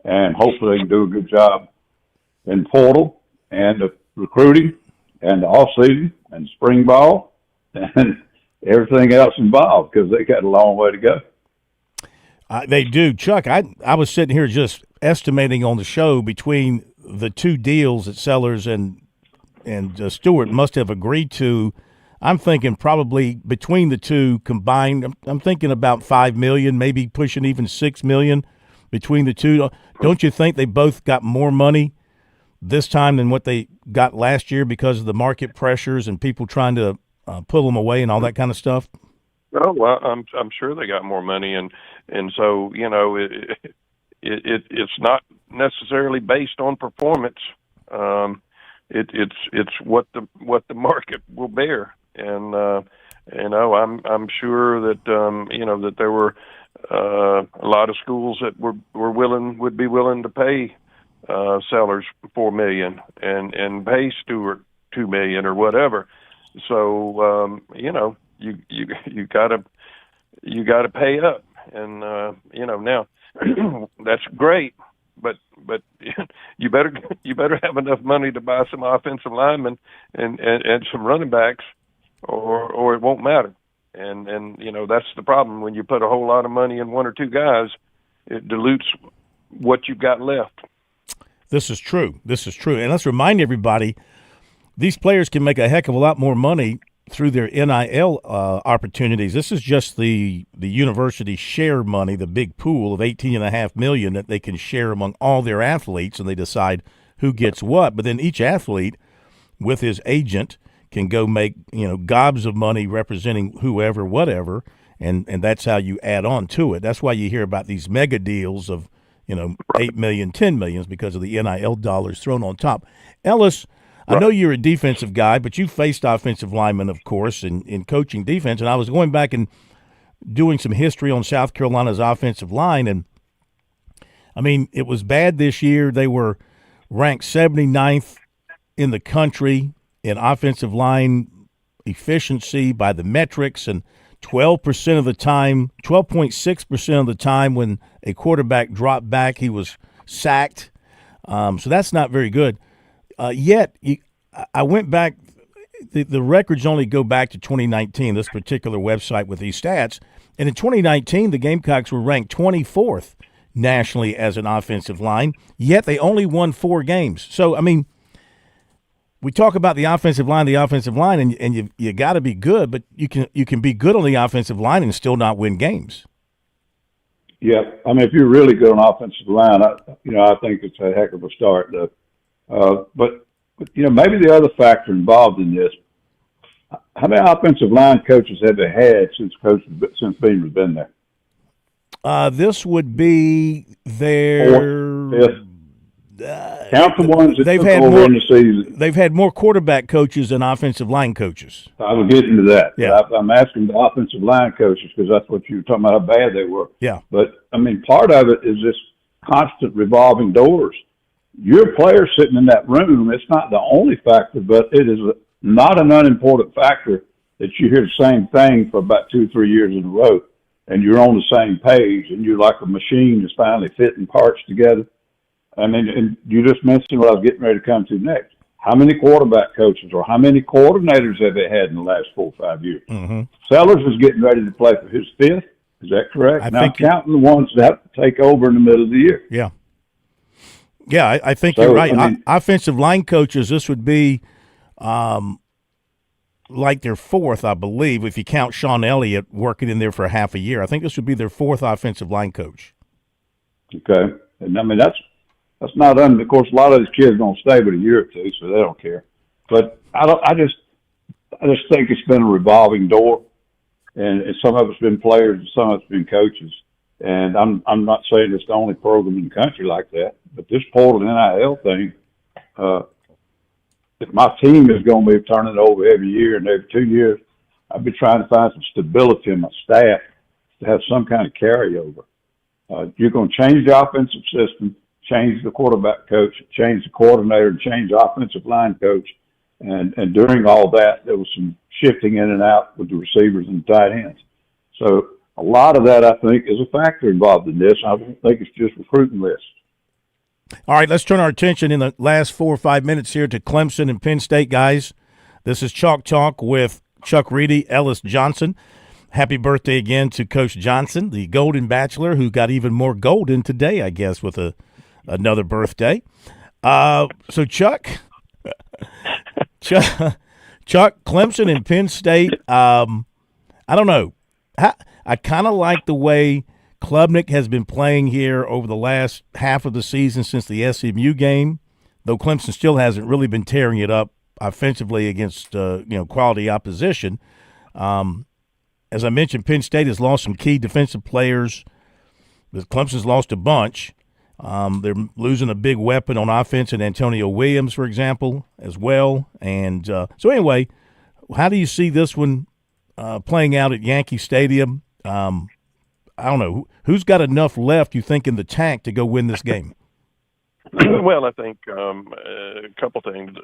and hopefully they can do a good job in portal and the recruiting and the off season and spring ball and everything else involved, because they got a long way to go. They do, Chuck. I was sitting here just estimating on the show between the two deals that Sellers and Stewart must have agreed to. I'm thinking probably between the two combined, I'm thinking about $5 million, maybe pushing even $6 million between the two. Don't you think they both got more money this time than what they got last year because of the market pressures and people trying to pull them away and all that kind of stuff? Oh, well, I'm sure they got more money, and so it's not necessarily based on performance. It's what the market will bear, and I'm sure that that there were a lot of schools that would be willing to pay Sellers $4 million and pay Stewart $2 million or whatever. So you gotta pay up, and now that's great, but you better have enough money to buy some offensive linemen and some running backs, or it won't matter. And that's the problem when you put a whole lot of money in one or two guys, it dilutes what you've got left. This is true. And let's remind everybody, these players can make a heck of a lot more money through their NIL opportunities. This is just the university share money, the big pool of $18.5 million that they can share among all their athletes, and they decide who gets what. But then each athlete, with his agent, can go make gobs of money representing whoever, whatever, and that's how you add on to it. That's why you hear about these mega deals of $8 million, $10 million, because of the NIL dollars thrown on top. Ellis, I know you're a defensive guy, but you faced offensive linemen, of course, in coaching defense. And I was going back and doing some history on South Carolina's offensive line. And, I mean, it was bad this year. They were ranked 79th in the country in offensive line efficiency by the metrics, and 12% of the time, 12.6% of the time when a quarterback dropped back, he was sacked. So that's not very good. Yet, I went back. The records only go back to 2019, this particular website with these stats. And in 2019, the Gamecocks were ranked 24th nationally as an offensive line, yet they only won 4 games. So, I mean, we talk about the offensive line, and you got to be good, but you can be good on the offensive line and still not win games. Yeah, I mean, if you're really good on offensive line, I think it's a heck of a start. But maybe the other factor involved in this, how many offensive line coaches have they had since Beamer's been there? This would be their. Count the ones that they've took had over more in the season. They've had more quarterback coaches than offensive line coaches. I was getting to that. Yeah. I'm asking the offensive line coaches because that's what you were talking about, how bad they were. Yeah. But, I mean, part of it is this constant revolving doors. Your player sitting in that room, it's not the only factor, but it is not an unimportant factor that you hear the same thing for about 2-3 years in a row, and you're on the same page, and you're like a machine that's finally fitting parts together. I mean, and you just mentioned what I was getting ready to come to next. How many quarterback coaches or how many coordinators have they had in the last 4 or 5 years? Mm-hmm. Sellers is getting ready to play for his 5th. Is that correct? I think counting the ones that have to take over in the middle of the year. Yeah. Yeah, I think you're right. I mean, offensive line coaches, this would be like their 4th, I believe, if you count Sean Elliott working in there for half a year. I think this would be their 4th offensive line coach. Okay. And, I mean, that's not of course, a lot of these kids don't stay but a year or 2, so they don't care. But I just think it's been a revolving door, and some of it's been players and some of it's been coaches. And I'm not saying it's the only program in the country like that, but this portal NIL thing, if my team is going to be turning it over every year and every 2 years, I'd be trying to find some stability in my staff to have some kind of carryover. You're going to change the offensive system, change the quarterback coach, change the coordinator, and change the offensive line coach. And during all that, there was some shifting in and out with the receivers and the tight ends. So a lot of that, I think, is a factor involved in this. I don't think it's just recruiting lists. All right, let's turn our attention in the last 4 or 5 minutes here to Clemson and Penn State, guys. This is Chalk Talk with Chuck Reedy, Ellis Johnson. Happy birthday again to Coach Johnson, the Golden Bachelor, who got even more golden today, I guess, with another birthday. So, Chuck, Clemson and Penn State, I don't know. I kind of like the way Klubnik has been playing here over the last half of the season since the SMU game, though Clemson still hasn't really been tearing it up offensively against quality opposition. As I mentioned, Penn State has lost some key defensive players. Clemson's lost a bunch. They're losing a big weapon on offense in Antonio Williams, for example, as well. And so anyway, how do you see this one playing out at Yankee Stadium? I don't know. Who's got enough left, you think, in the tank to go win this game? Well, I think a couple things.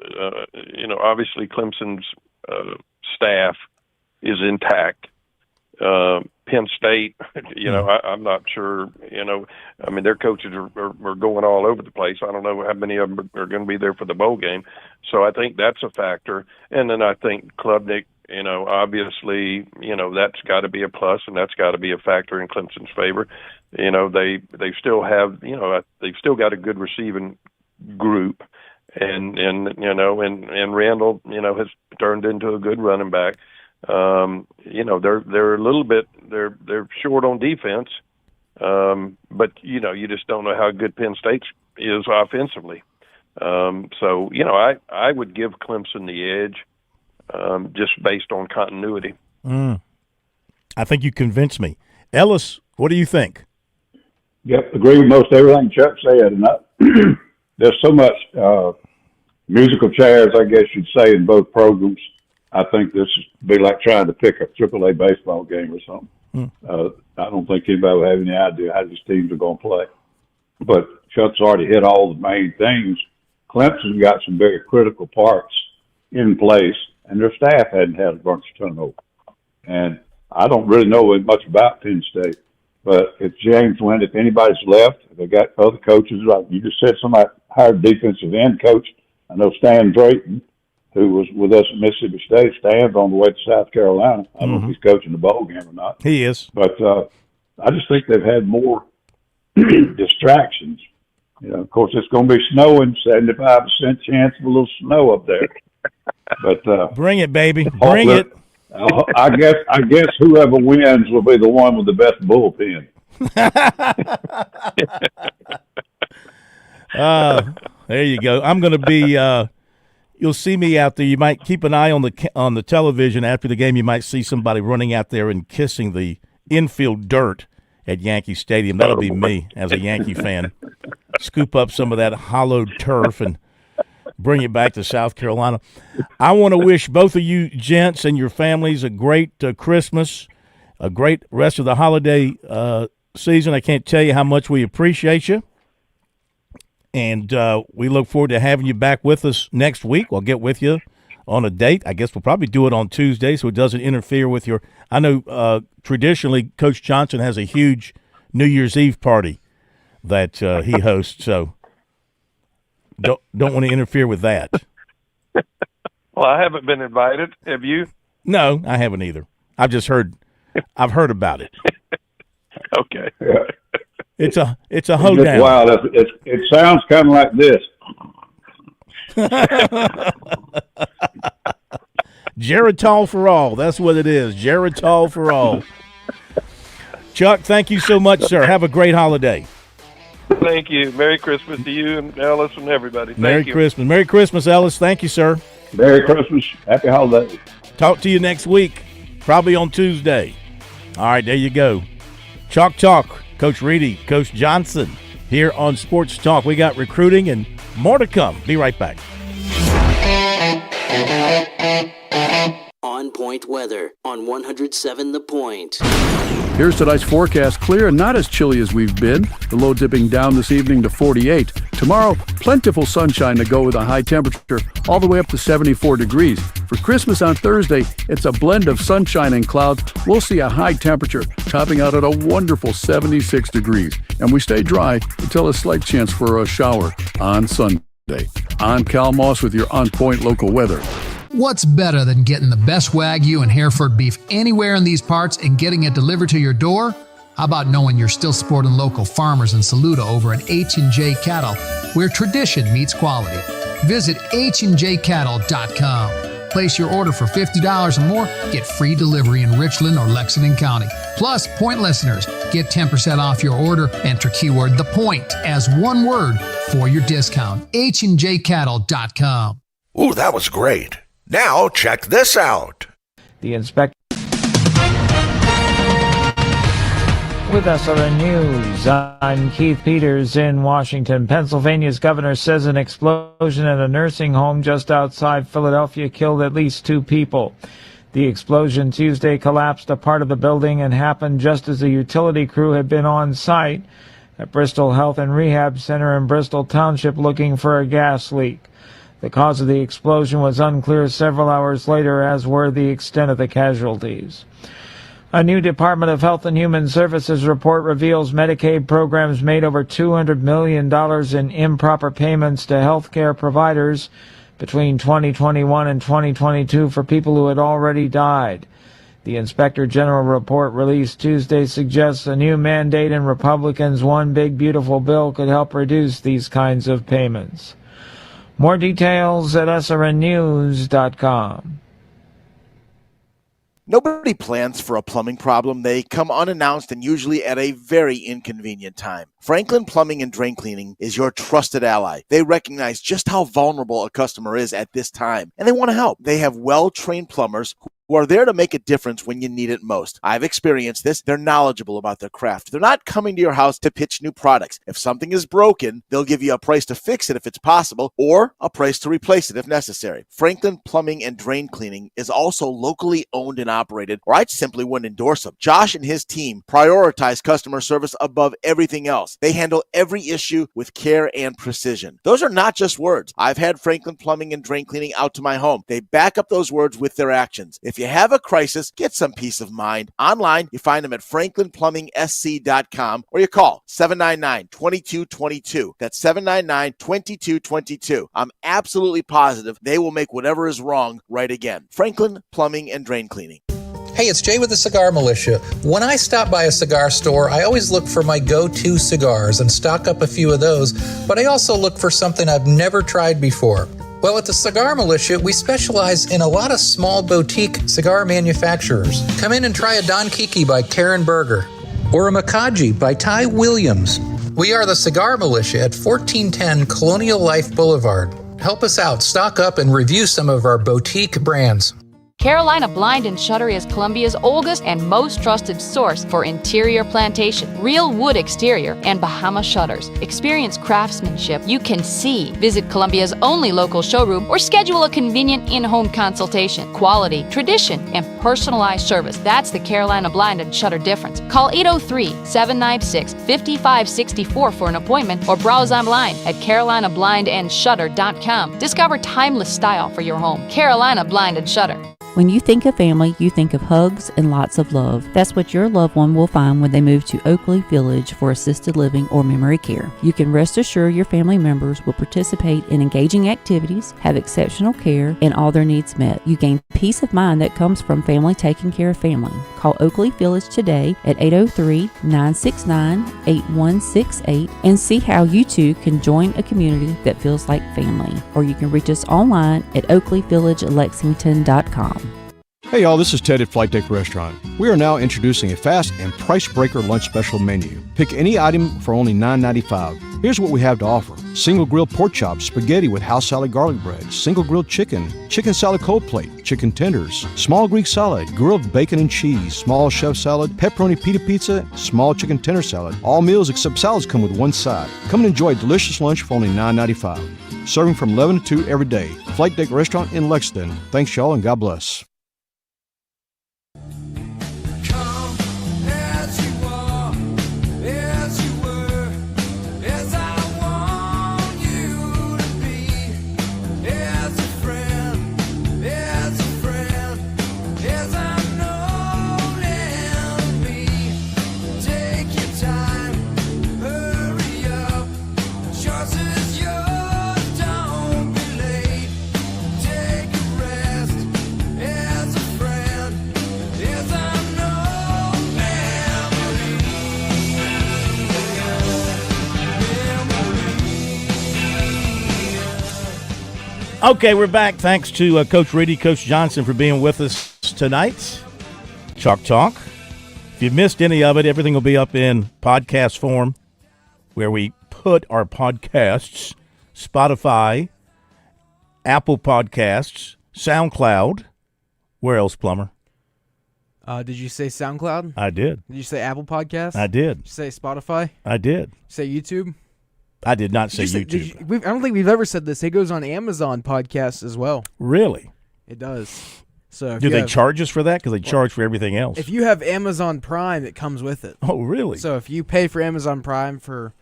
Obviously Clemson's staff is intact. Penn State, I'm not sure, I mean, their coaches are going all over the place. I don't know how many of them are going to be there for the bowl game. So I think that's a factor. And then I think Klubnik, obviously, that's got to be a plus, and that's got to be a factor in Clemson's favor. They still have, they've still got a good receiving group, and Randall, has turned into a good running back. They're a little bit, they're short on defense, but you just don't know how good Penn State is offensively. So I would give Clemson the edge. Just based on continuity. I think you convinced me. Ellis, what do you think? Yep, agree with most everything Chuck said. And there's so much musical chairs, I guess you'd say, in both programs. I think this would be like trying to pick a AAA baseball game or something. I don't think anybody would have any idea how these teams are going to play. But Chuck's already hit all the main things. Clemson got some very critical parts in place, and their staff hadn't had a bunch of turnover. And I don't really know much about Penn State, but if James went, if anybody's left, if they got other coaches, like you just said, somebody hired defensive end coach. I know Stan Drayton, who was with us at Mississippi State. Stan's on the way to South Carolina. I don't know if he's coaching the bowl game or not. He is. But I just think they've had more distractions. You know, of course, it's going to be snowing, 75% chance of a little snow up there. But bring it, baby. Bring it. I guess whoever wins will be the one with the best bullpen. There you go. I'm going to be you'll see me out there. You might keep an eye on the television after the game. You might see somebody running out there and kissing the infield dirt at Yankee Stadium. That'll be me as a Yankee fan. Scoop up some of that hollowed turf and bring it back to South Carolina. I want to wish both of you gents and your families a great Christmas, a great rest of the holiday season. I can't tell you how much we appreciate you. And we look forward to having you back with us next week. We'll get with you on a date. I guess we'll probably do it on Tuesday so it doesn't interfere with your – I know traditionally Coach Johnson has a huge New Year's Eve party that he hosts, so don't want to interfere with that. Well, I haven't been invited. Have you? No, I haven't either. I've heard about it. Okay. Yeah. It's a hoedown. Wow, it sounds kind of like this. Geritol for all. That's what it is. Geritol for all. Chuck, thank you so much, sir. Have a great holiday. Thank you. Merry Christmas to you and Ellis and everybody. Merry Christmas. Merry Christmas, Ellis. Thank you, sir. Merry Christmas. Happy holidays. Talk to you next week, probably on Tuesday. All right, there you go. Chalk Talk. Coach Reedy, Coach Johnson here on Sports Talk. We got recruiting and more to come. Be right back. On Point weather on 107 The Point. Here's tonight's forecast. Clear and not as chilly as we've been. The low dipping down this evening to 48. Tomorrow, plentiful sunshine to go with a high temperature all the way up to 74 degrees. For Christmas on Thursday, it's a blend of sunshine and clouds. We'll see a high temperature topping out at a wonderful 76 degrees. And we stay dry until a slight chance for a shower on Sunday. I'm Cal Moss with your On Point local weather. What's better than getting the best Wagyu and Hereford beef anywhere in these parts and getting it delivered to your door? How about knowing you're still supporting local farmers in Saluda over at H&J Cattle, where tradition meets quality? Visit HandJCattle.com. Place your order for $50 or more, get free delivery in Richland or Lexington County. Plus, Point listeners get 10% off your order. Enter keyword The Point as one word for your discount. HandJCattle.com. Ooh, that was great. Now check this out. The inspector. With SRN News, I'm Keith Peters in Washington. Pennsylvania's governor says an explosion at a nursing home just outside Philadelphia killed at least 2 people. The explosion Tuesday collapsed a part of the building and happened just as a utility crew had been on site at Bristol Health and Rehab Center in Bristol Township looking for a gas leak. The cause of the explosion was unclear several hours later, as were the extent of the casualties. A new Department of Health and Human Services report reveals Medicaid programs made over $200 million in improper payments to health care providers between 2021 and 2022 for people who had already died. The Inspector General report released Tuesday suggests a new mandate in Republicans' One Big Beautiful Bill could help reduce these kinds of payments. More details at srnnews.com. Nobody plans for a plumbing problem. They come unannounced and usually at a very inconvenient time. Franklin Plumbing and Drain Cleaning is your trusted ally. They recognize just how vulnerable a customer is at this time, and they want to help. They have well-trained plumbers who who are there to make a difference when you need it most. I've experienced this. They're knowledgeable about their craft. They're not coming to your house to pitch new products. If something is broken, they'll give you a price to fix it if it's possible, or a price to replace it if necessary. Franklin Plumbing and Drain Cleaning is also locally owned and operated, or I simply wouldn't endorse them. Josh and his team prioritize customer service above everything else. They handle every issue with care and precision. Those are not just words. I've had Franklin Plumbing and Drain Cleaning out to my home. They back up those words with their actions. If you have a crisis, get some peace of mind. Online, you find them at franklinplumbing.sc.com, or you call 799-2222. That's 799-2222. I'm absolutely positive they will make whatever is wrong right again. Franklin Plumbing and Drain Cleaning. Hey, it's Jay with the Cigar Militia. When I stop by a cigar store, I always look for my go-to cigars and stock up a few of those, but I also look for something I've never tried before. Well, at the Cigar Militia, we specialize in a lot of small boutique cigar manufacturers. Come in and try a Don Kiki by Karen Berger or a Makaji by Ty Williams. We are the Cigar Militia at 1410 Colonial Life Boulevard. Help us out, stock up, and review some of our boutique brands. Carolina Blind and Shutter is Columbia's oldest and most trusted source for interior plantation, real wood exterior, and Bahama shutters. Experience craftsmanship you can see. Visit Columbia's only local showroom or schedule a convenient in-home consultation. Quality, tradition, and personalized service. That's the Carolina Blind and Shutter difference. Call 803-796-5564 for an appointment or browse online at carolinablindandShutter.com. Discover timeless style for your home. Carolina Blind and Shutter. When you think of family, you think of hugs and lots of love. That's what your loved one will find when they move to Oakley Village for assisted living or memory care. You can rest assured your family members will participate in engaging activities, have exceptional care, and all their needs met. You gain peace of mind that comes from family taking care of family. Call Oakley Village today at 803-969-8168 and see how you too can join a community that feels like family. Or you can reach us online at oakleyvillagelexington.com. Hey y'all, this is Ted at Flight Deck Restaurant. We are now introducing a fast and price breaker lunch special menu. Pick any item for only $9.95. Here's what we have to offer. Single grilled pork chops, spaghetti with house salad garlic bread, single grilled chicken, chicken salad cold plate, chicken tenders, small Greek salad, grilled bacon and cheese, small chef salad, pepperoni pita pizza, small chicken tender salad. All meals except salads come with one side. Come and enjoy a delicious lunch for only $9.95. Serving from 11 to 2 every day. Flight Deck Restaurant in Lexington. Thanks y'all and God bless. Okay, we're back. Thanks to Coach Reedy, Coach Johnson for being with us tonight. Chalk Talk. If you missed any of it, everything will be up in podcast form where we put our podcasts, Spotify, Apple Podcasts, SoundCloud. Where else, Plummer? Did you say SoundCloud? I did. Did you say Apple Podcasts? I did. Did you say Spotify? I did. Say YouTube? I did not say YouTube. I don't think we've ever said this. It goes on Amazon Podcasts as well. Really? It does. So do they charge us for that? Because they charge for everything else. If you have Amazon Prime, it comes with it. Oh, really? So if you pay for Amazon Prime for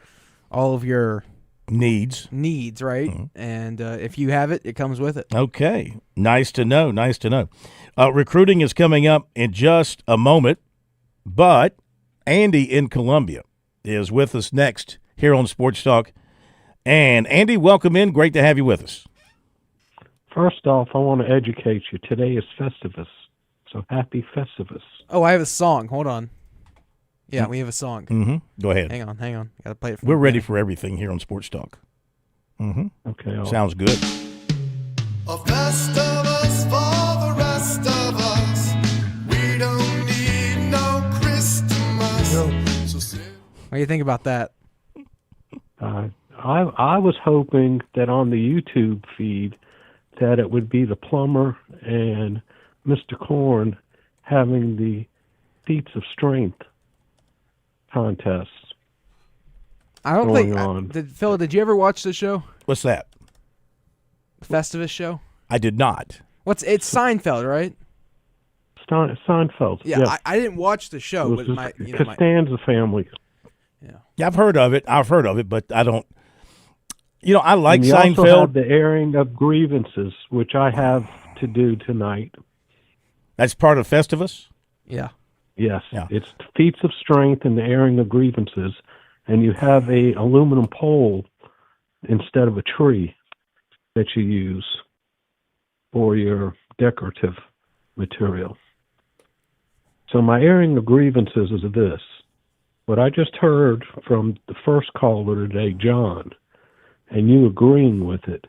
all of your needs, right? Mm-hmm. And if you have it, it comes with it. Okay. Nice to know. Nice to know. Recruiting is coming up in just a moment, but Andy in Columbia is with us next here on Sports Talk. And Andy, welcome in. Great to have you with us. First off, I want to educate you. Today is Festivus, so happy Festivus. Oh, I have a song. Hold on. Yeah, we have a song. Mm-hmm. Go ahead. Hang on. Got to play it. We're ready for everything here on Sports Talk. Mm-hmm. Okay. Sounds good. A Festivus for the rest of us. We don't need no Christmas. What do you think about that? I was hoping that on the YouTube feed that it would be the Plumber and Mr. Korn having the feats of strength contests. I don't going think. on. Phil, did you ever watch the show? What's that? Festivus show? I did not. It's Seinfeld, right? Seinfeld. Yeah, I didn't watch the show, It but was my Costanza family. Yeah, I've heard of it, but I don't. I like and you Seinfeld. also have the airing of grievances, which I have to do tonight. That's part of Festivus? Yeah. Yes. Yeah. It's feats of strength and the airing of grievances, and you have a aluminum pole instead of a tree that you use for your decorative material. So my airing of grievances is this. What I just heard from the first caller today, John, and you agreeing with it,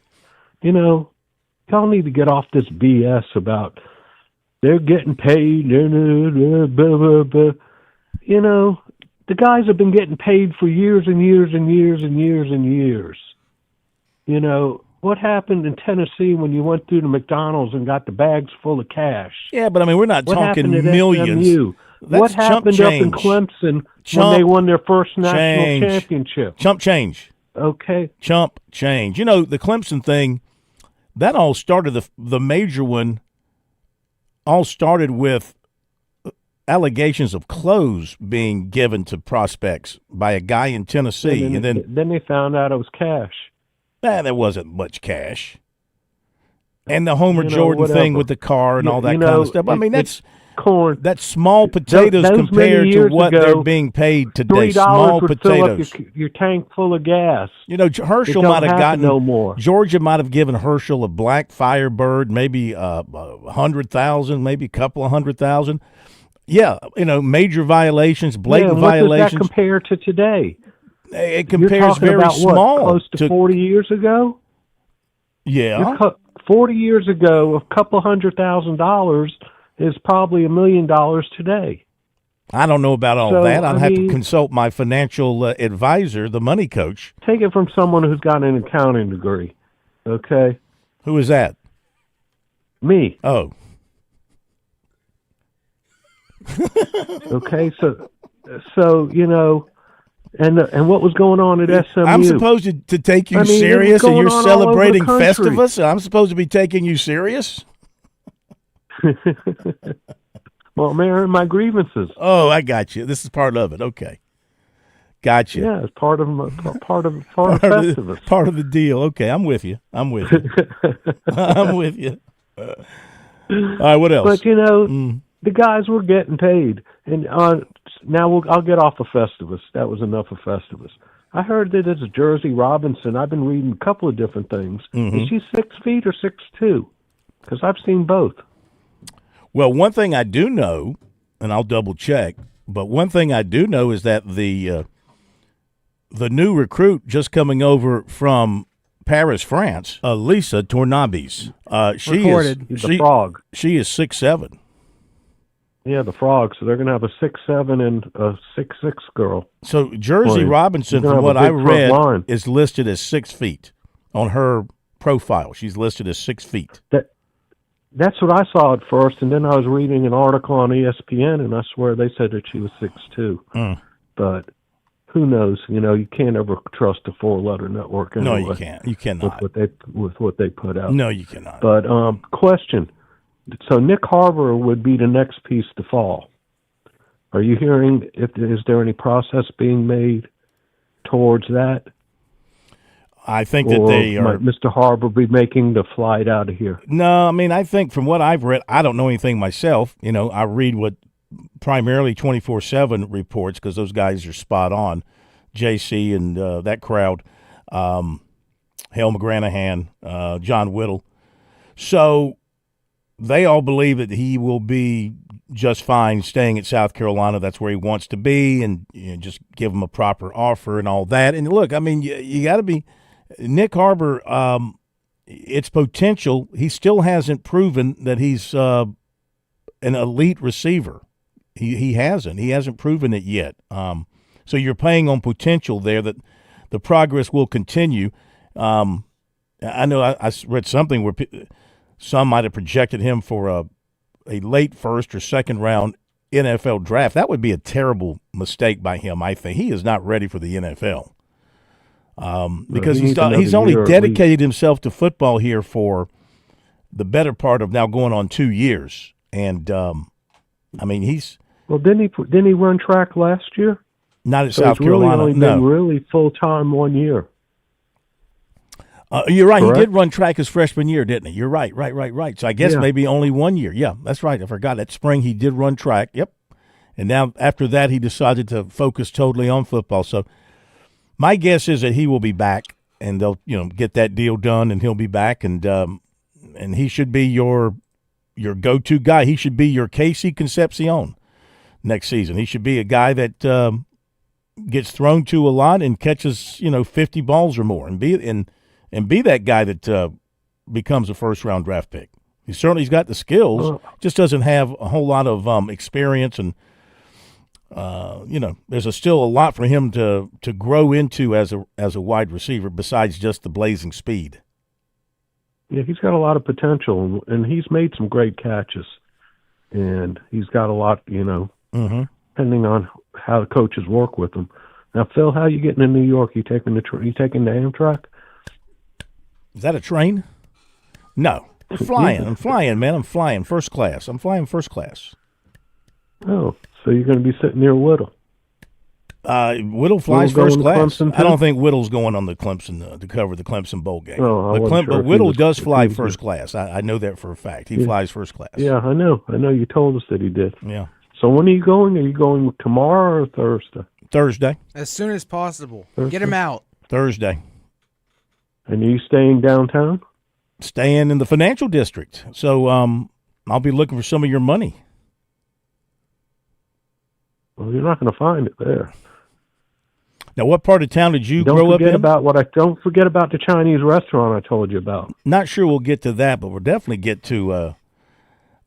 y'all need to get off this BS about they're getting paid, blah, blah, blah. The guys have been getting paid for years and years and years and years and years. What happened in Tennessee when you went through the McDonald's and got the bags full of cash? Yeah, but we're not talking millions. SMU? What happened up in Clemson when they won their first national championship? Chump change. Okay. Chump change. The Clemson thing, that all started, the major one, all started with allegations of clothes being given to prospects by a guy in Tennessee. And then they found out it was cash. There wasn't much cash. And the Homer Jordan thing with the car and all that kind of stuff. That's corn. That's small potatoes compared to what they're being paid today. Small potatoes. Fill up your tank full of gas. Herschel might have gotten no more. Georgia might have given Herschel a black Firebird, maybe 100,000, maybe a couple of 100,000. Yeah, major violations, blatant violations. What does that compare to today? It compares very about small. What, close to 40 years ago? Yeah. 40 years ago, a couple $100,000 is probably $1 million today. I don't know about all that. I'd have to consult my financial advisor, the money coach. Take it from someone who's got an accounting degree, okay? Who is that? Me. Oh. Okay, so and what was going on at SMU? I'm supposed to take you serious, and you're celebrating Festivus? I'm supposed to be taking you serious? Well, I'm airing my grievances. Oh, I got you. This is part of it. Okay, got you. Yeah, it's part of Festivus. Part of the deal. Okay, I'm with you. I'm with you. I'm with you. All right, what else? But the guys were getting paid, and now I'll get off of Festivus. That was enough of Festivus. I heard that it's Jersey Robinson. I've been reading a couple of different things. Mm-hmm. Is she 6 feet or 6'2"? Because I've seen both. Well, one thing I do know, and I'll double check, but one thing I do know is that the new recruit just coming over from Paris, France, Lisa Tornabes, the frog. She is 6'7". Yeah, the frog. So they're going to have a 6'7" and a 6'6" girl. So Jersey Robinson, from what I read, is listed as 6 feet on her profile. She's listed as 6 feet. That's what I saw at first, and then I was reading an article on ESPN, and I swear they said that she was 6'2". But who knows? You can't ever trust a 4-letter network anyway. No, you can't. You cannot. With what they put out. No, you cannot. But question. So Nick Harbour would be the next piece to fall. Are you hearing, is there any process being made towards that? I think that they are. Might Mr. Harbour be making the flight out of here? No, I think from what I've read, I don't know anything myself. I read what primarily 24/7 reports because those guys are spot on. JC and that crowd, Hale McGranahan, John Whittle. So they all believe that he will be just fine staying at South Carolina. That's where he wants to be, and just give him a proper offer and all that. And look, you got to be Nick Harbour. It's potential. He still hasn't proven that he's an elite receiver. He hasn't. He hasn't proven it yet. So you're playing on potential there that the progress will continue. I know I read something where some might have projected him for a late first or second round NFL draft. That would be a terrible mistake by him, I think. He is not ready for the NFL because he's only dedicated himself to football here for the better part of now going on 2 years. And, I mean, he's – Well, didn't he run track last year? Not at so South Carolina, really been really full-time 1 year. You're right. Correct? He did run track his freshman year, didn't he? You're right. So I guess maybe only 1 year. Yeah, that's right. I forgot. That spring he did run track. Yep. And now after that he decided to focus totally on football. So my guess is that he will be back and they'll get that deal done and he'll be back and he should be your go-to guy. He should be your Casey Concepcion next season. He should be a guy that gets thrown to a lot and catches 50 balls or more and be that guy that becomes a first-round draft pick. He's got the skills, just doesn't have a whole lot of experience, and there's still a lot for him to grow into as a wide receiver besides just the blazing speed. Yeah, he's got a lot of potential, and he's made some great catches, and he's got a lot, depending on how the coaches work with him. Now, Phil, how you getting to New York? You taking the Amtrak? Is that a train? No. I'm flying, man. I'm flying first class. Oh, so you're going to be sitting near Whittle. Whittle flies first class. I don't think Whittle's going on the Clemson to cover the Clemson bowl game. But Whittle does fly first class. I know that for a fact. He flies first class. Yeah, I know. You told us that he did. Yeah. So when are you going? Are you going tomorrow or Thursday? Thursday. As soon as possible. Thursday? Get him out. Thursday. And are you staying downtown? Staying in the financial district. So I'll be looking for some of your money. Well, you're not going to find it there. Now, what part of town did you grow up in? Don't forget about the Chinese restaurant I told you about. Not sure we'll get to that, but we'll definitely get to.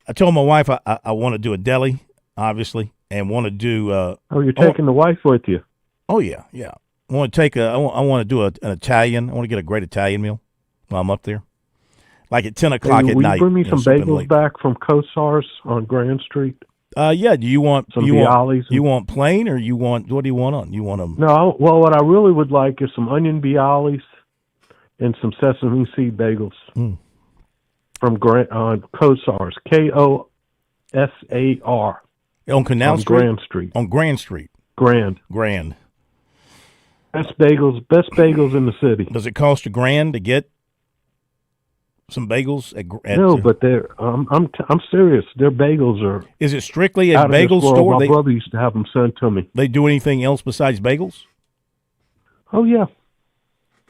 I told my wife I want to do a deli, obviously, and want to do. You're taking the wife with you? Oh yeah. I want to take I want to do an Italian. I want to get a great Italian meal while I'm up there, like at 10 o'clock at night. Will you bring me some bagels back from Kosar's on Grand Street? Yeah. Do you want some bialys? You want plain or what do you want on? You want them? No. Well, what I really would like is some onion bialys and some sesame seed bagels from Kosar's. Kosar. On Canal Street. Grand Street. On Grand Street. Grand. Best bagels in the city. Does it cost $1,000 to get some bagels? No, but they're. I'm serious. Their bagels are. Is it strictly a bagel store? My brother used to have them sent to me. They do anything else besides bagels? Oh yeah.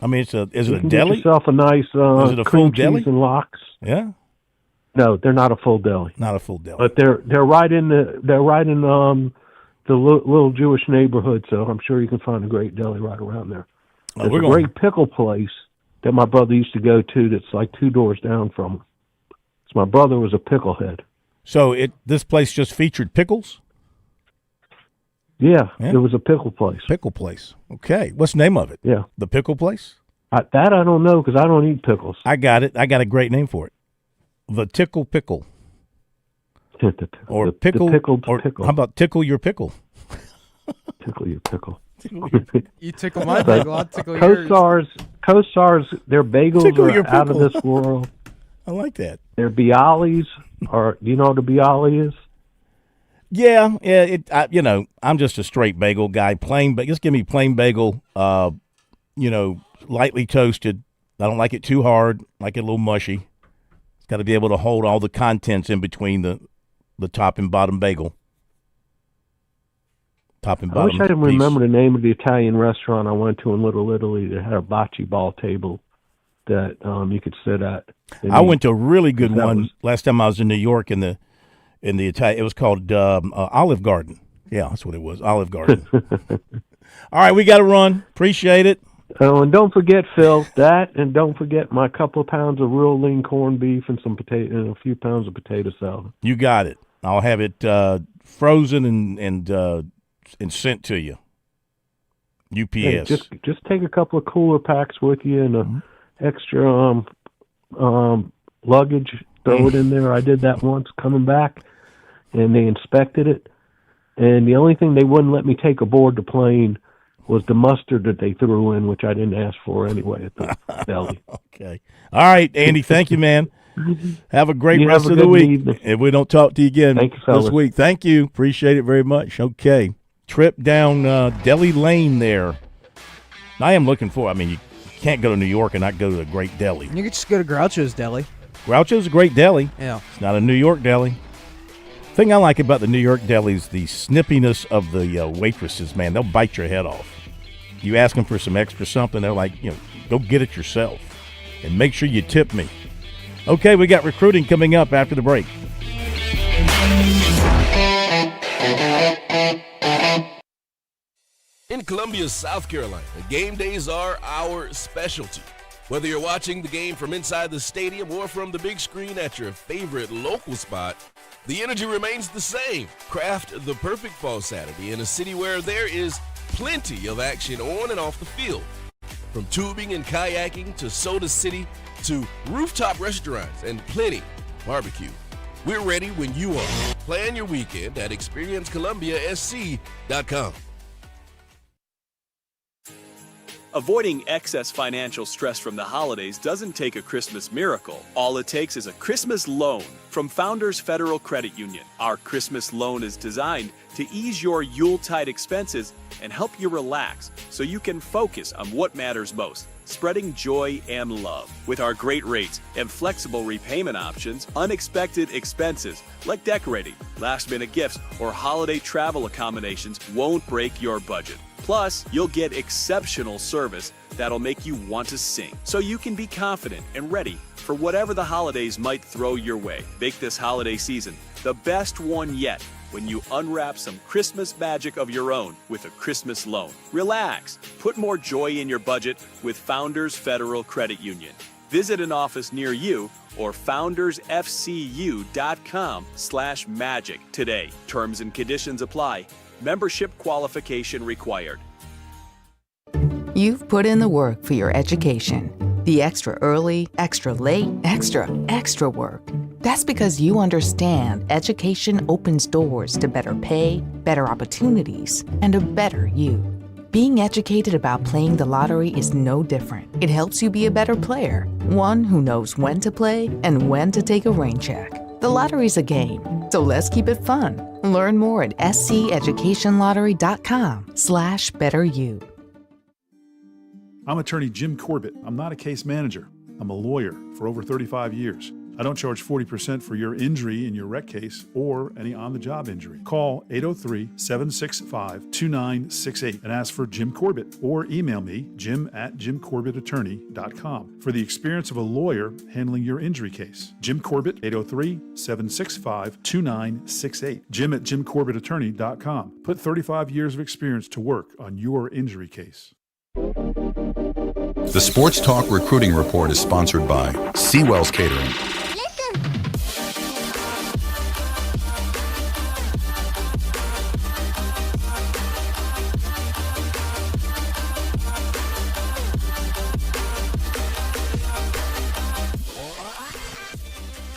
I mean, is it a deli? Get yourself a nice is it a full deli? Cheese and lox. Yeah. No, they're not a full deli. Not a full deli. But they're right in the little Jewish neighborhood, so I'm sure you can find a great deli right around there. There's a great pickle place that my brother used to go to that's like 2 doors down from him. So my brother was a pickle head. So this place just featured pickles? Yeah, it was a pickle place. Pickle place. Okay. What's the name of it? Yeah. The Pickle Place? That I don't know because I don't eat pickles. I got it. I got a great name for it. The Tickle Pickle. Or pickle. The pickled or pickle. How about tickle your pickle? Tickle your pickle. You tickle my bagel, I'll tickle yours. Kosar's, their bagels are out of this world. I like that. Their bialys do you know what a bialy is? Yeah. I'm just a straight bagel guy. Plain, but just give me plain bagel. Lightly toasted. I don't like it too hard. Like it a little mushy. It's got to be able to hold all the contents in between the top and bottom bagel. Top and bottom. I wish I didn't remember the name of the Italian restaurant I went to in Little Italy that had a bocce ball table that you could sit at. I went to a really good one last time I was in New York in the Italian. It was called Olive Garden. Yeah, that's what it was, Olive Garden. All right, we got to run. Appreciate it. Oh, and don't forget, Phil, and don't forget my couple of pounds of real lean corned beef and some potato and a few pounds of potato salad. You got it. I'll have it frozen and sent to you. UPS. Hey, just take a couple of cooler packs with you and extra luggage throw it in there. I did that once coming back, and they inspected it. And the only thing they wouldn't let me take aboard the plane was the mustard that they threw in, which I didn't ask for anyway at the deli. Okay. All right, Andy, thank you, man. Have a great rest have a of the good week. evening. If we don't talk to you again Thank you, fellas. this week, thank you. Appreciate it very much. Okay. Trip down Deli Lane there. I am looking for, you can't go to New York and not go to a great deli. You could just go to Groucho's Deli. Groucho's a great deli. Yeah. It's not a New York deli. Thing I like about the New York deli is the snippiness of the waitresses, man. They'll bite your head off. You ask them for some extra something, they're like, go get it yourself. And make sure you tip me. Okay, we got recruiting coming up after the break. In Columbia, South Carolina, game days are our specialty. Whether you're watching the game from inside the stadium or from the big screen at your favorite local spot, the energy remains the same. Craft the perfect fall Saturday in a city where there is plenty of action on and off the field. From tubing and kayaking to Soda City to rooftop restaurants and plenty barbecue. We're ready when you are. Plan your weekend at ExperienceColumbiaSC.com. Avoiding excess financial stress from the holidays doesn't take a Christmas miracle. All it takes is a Christmas loan from Founders Federal Credit Union. Our Christmas loan is designed to ease your Yuletide expenses and help you relax so you can focus on what matters most, spreading joy and love. With our great rates and flexible repayment options, unexpected expenses like decorating, last-minute gifts, or holiday travel accommodations won't break your budget. Plus, you'll get exceptional service that'll make you want to sing, so you can be confident and ready for whatever the holidays might throw your way. Make this holiday season the best one yet when you unwrap some Christmas magic of your own with a Christmas loan. Relax. Put more joy in your budget with Founders Federal Credit Union. Visit an office near you or foundersfcu.com/magic today. Terms and conditions apply. Membership qualification required. You've put in the work for your education. The extra early, extra late, extra work. That's because you understand education opens doors to better pay, better opportunities, and a better you. Being educated about playing the lottery is no different. It helps you be a better player, one who knows when to play and when to take a rain check. The lottery's a game, so let's keep it fun. Learn more at sceducationlottery.com/betteryou. I'm attorney Jim Corbett. I'm not a case manager. I'm a lawyer for over 35 years. I don't charge 40% for your injury in your wreck case or any on-the-job injury. Call 803-765-2968 and ask for Jim Corbett or email me, jim@jimcorbettattorney.com, for the experience of a lawyer handling your injury case. Jim Corbett, 803-765-2968. jim@jimcorbettattorney.com. Put 35 years of experience to work on your injury case. The Sports Talk Recruiting Report is sponsored by Seawell's Catering.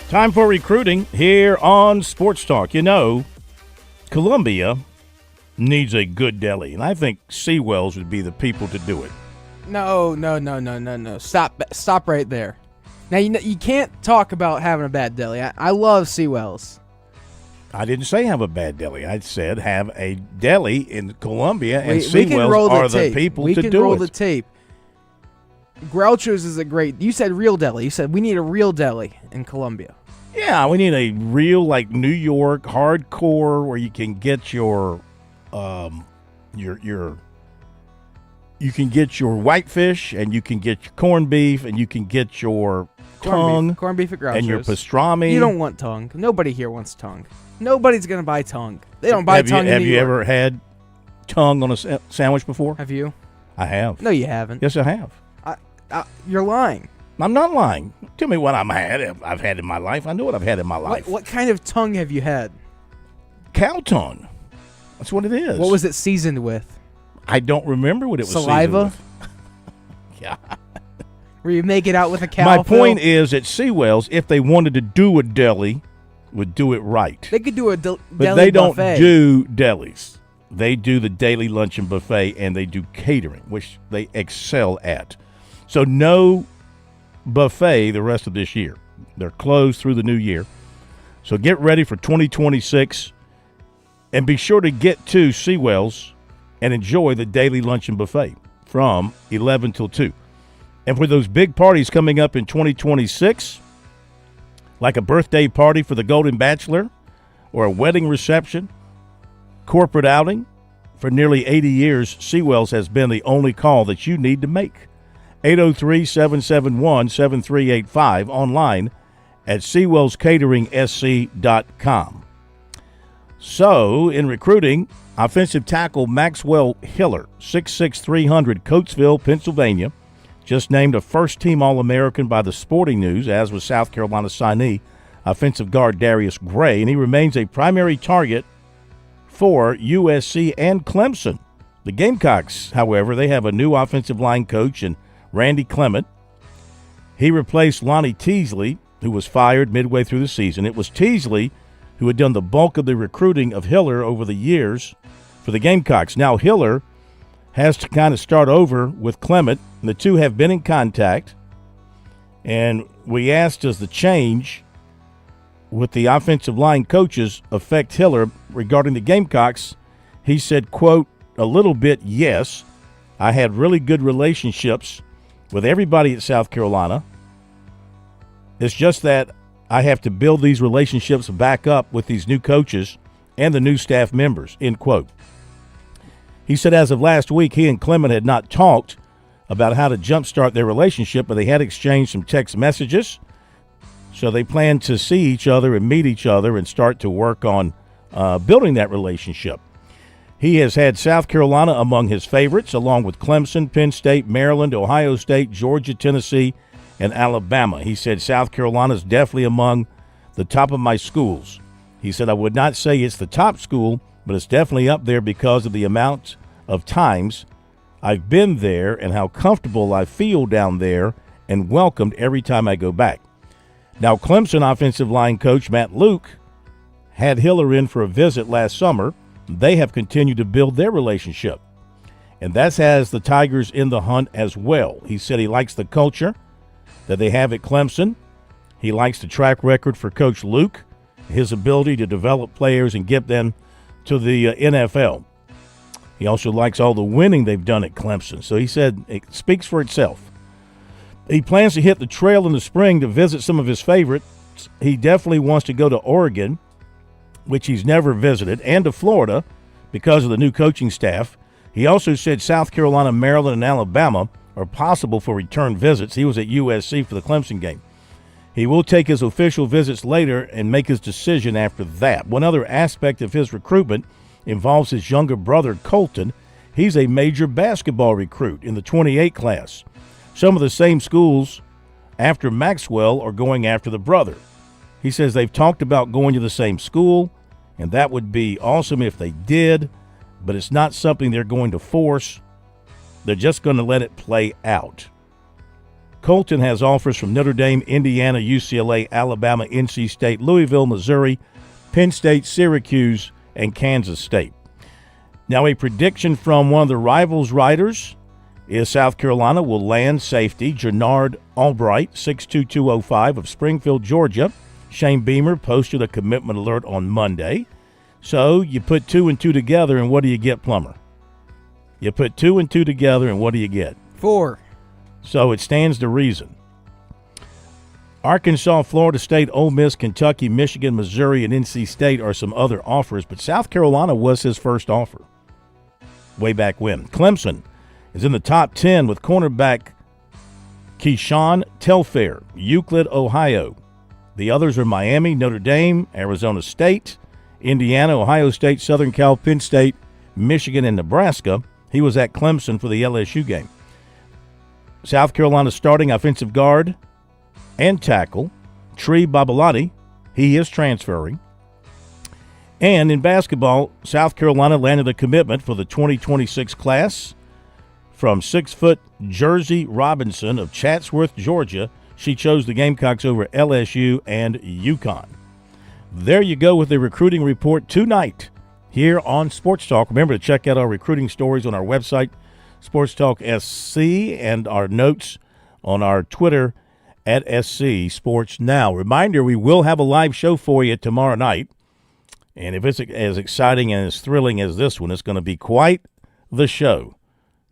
Time for recruiting here on Sports Talk. Columbia needs a good deli, and I think Seawell's would be the people to do it. No. Stop right there. Now, you can't talk about having a bad deli. I love Seawell's. I didn't say have a bad deli. I said have a deli in Columbia, and Seawell's are the people to do it. We can roll the tape. Groucho's is a great. You said real deli. You said we need a real deli in Columbia. Yeah, we need a real, New York hardcore where you can get your you can get your whitefish, and you can get your corned beef, and you can get your tongue, corned beef at Groucho's, and your pastrami. You don't want tongue. Nobody here wants tongue. Nobody's gonna buy tongue. They don't buy tongue. Have you ever had tongue on a sandwich before? Have you? I have. No, you haven't. Yes, I have. You're lying. I'm not lying. Tell me what I've had in my life. I know what I've had in my life. What kind of tongue have you had? Cow tongue. That's what it is. What was it seasoned with? I don't remember what it was Saliva? seasoned with. Yeah. Where you make it out with a cow. My point is at Seawells, if they wanted to do a deli, would do it right. They could do a deli But they don't buffet. do delis. They do the daily luncheon buffet, and they do catering, which they excel at. So no buffet the rest of this year. They're closed through the new year. So get ready for 2026, and be sure to get to Seawells and enjoy the daily luncheon buffet from 11 till 2. And for those big parties coming up in 2026, like a birthday party for the Golden Bachelor or a wedding reception, corporate outing, for nearly 80 years, Seawells has been the only call that you need to make. 803-771-7385, online at SeawellsCateringSC.com. So, in recruiting, offensive tackle Maxwell Hiller, 6'6", 300, Coatesville, Pennsylvania, just named a first-team All-American by the Sporting News, as was South Carolina signee offensive guard Darius Gray, and he remains a primary target for USC and Clemson. The Gamecocks, however, they have a new offensive line coach in Randy Clement. He replaced Lonnie Teasley, who was fired midway through the season. It was Teasley who had done the bulk of the recruiting of Hiller over the years for the Gamecocks. Now Hiller has to kind of start over with Clement. The two have been in contact, and we asked, does the change with the offensive line coaches affect Hiller regarding the Gamecocks? He said, quote, a little bit, yes. I had really good relationships with everybody at South Carolina. It's just that I have to build these relationships back up with these new coaches and the new staff members, end quote. He said as of last week, he and Clement had not talked about how to jumpstart their relationship, but they had exchanged some text messages. So they plan to see each other and meet each other and start to work on building that relationship. He has had South Carolina among his favorites, along with Clemson, Penn State, Maryland, Ohio State, Georgia, Tennessee, and Alabama. He said South Carolina is definitely among the top of my schools. He said, I would not say it's the top school, but it's definitely up there because of the amount of times I've been there and how comfortable I feel down there and welcomed every time I go back. Now, Clemson offensive line coach Matt Luke had Hiller in for a visit last summer. They have continued to build their relationship, and that has the Tigers in the hunt as well. He said he likes the culture that they have at Clemson. He likes the track record for Coach Luke, his ability to develop players and get them to the NFL. He also likes all the winning they've done at Clemson. So he said it speaks for itself. He plans to hit the trail in the spring to visit some of his favorites. He definitely wants to go to Oregon, which he's never visited, and to Florida because of the new coaching staff. He also said South Carolina, Maryland, and Alabama are possible for return visits. He was at USC for the Clemson game. He will take his official visits later and make his decision after that. One other aspect of his recruitment involves his younger brother, Colton. He's a major basketball recruit in the 28 class. Some of the same schools after Maxwell are going after the brother. He says they've talked about going to the same school, and that would be awesome if they did, but it's not something they're going to force. They're just going to let it play out. Colton has offers from Notre Dame, Indiana, UCLA, Alabama, NC State, Louisville, Missouri, Penn State, Syracuse, and Kansas State. Now, a prediction from one of the Rivals writers is South Carolina will land safety Jernard Albright, 6'2", of Springfield, Georgia. Shane Beamer posted a commitment alert on Monday. So you put 2 and 2 together, and what do you get, Plummer? You put 2 and 2 together, and what do you get? 4. So it stands to reason. Arkansas, Florida State, Ole Miss, Kentucky, Michigan, Missouri, and NC State are some other offers, but South Carolina was his first offer way back when. Clemson is in the top 10 with cornerback Keyshawn Telfair, Euclid, Ohio. The others are Miami, Notre Dame, Arizona State, Indiana, Ohio State, Southern Cal, Penn State, Michigan, and Nebraska. He was at Clemson for the LSU game. South Carolina starting offensive guard and tackle, Tree Babalati. He is transferring. And in basketball, South Carolina landed a commitment for the 2026 class from 6-foot Jersey Robinson of Chatsworth, Georgia. She chose the Gamecocks over LSU and UConn. There you go with the recruiting report tonight here on Sports Talk. Remember to check out our recruiting stories on our website, SportsTalkSC, and our notes on our Twitter at SC Sports Now. Reminder, we will have a live show for you tomorrow night. And if it's as exciting and as thrilling as this one, it's going to be quite the show,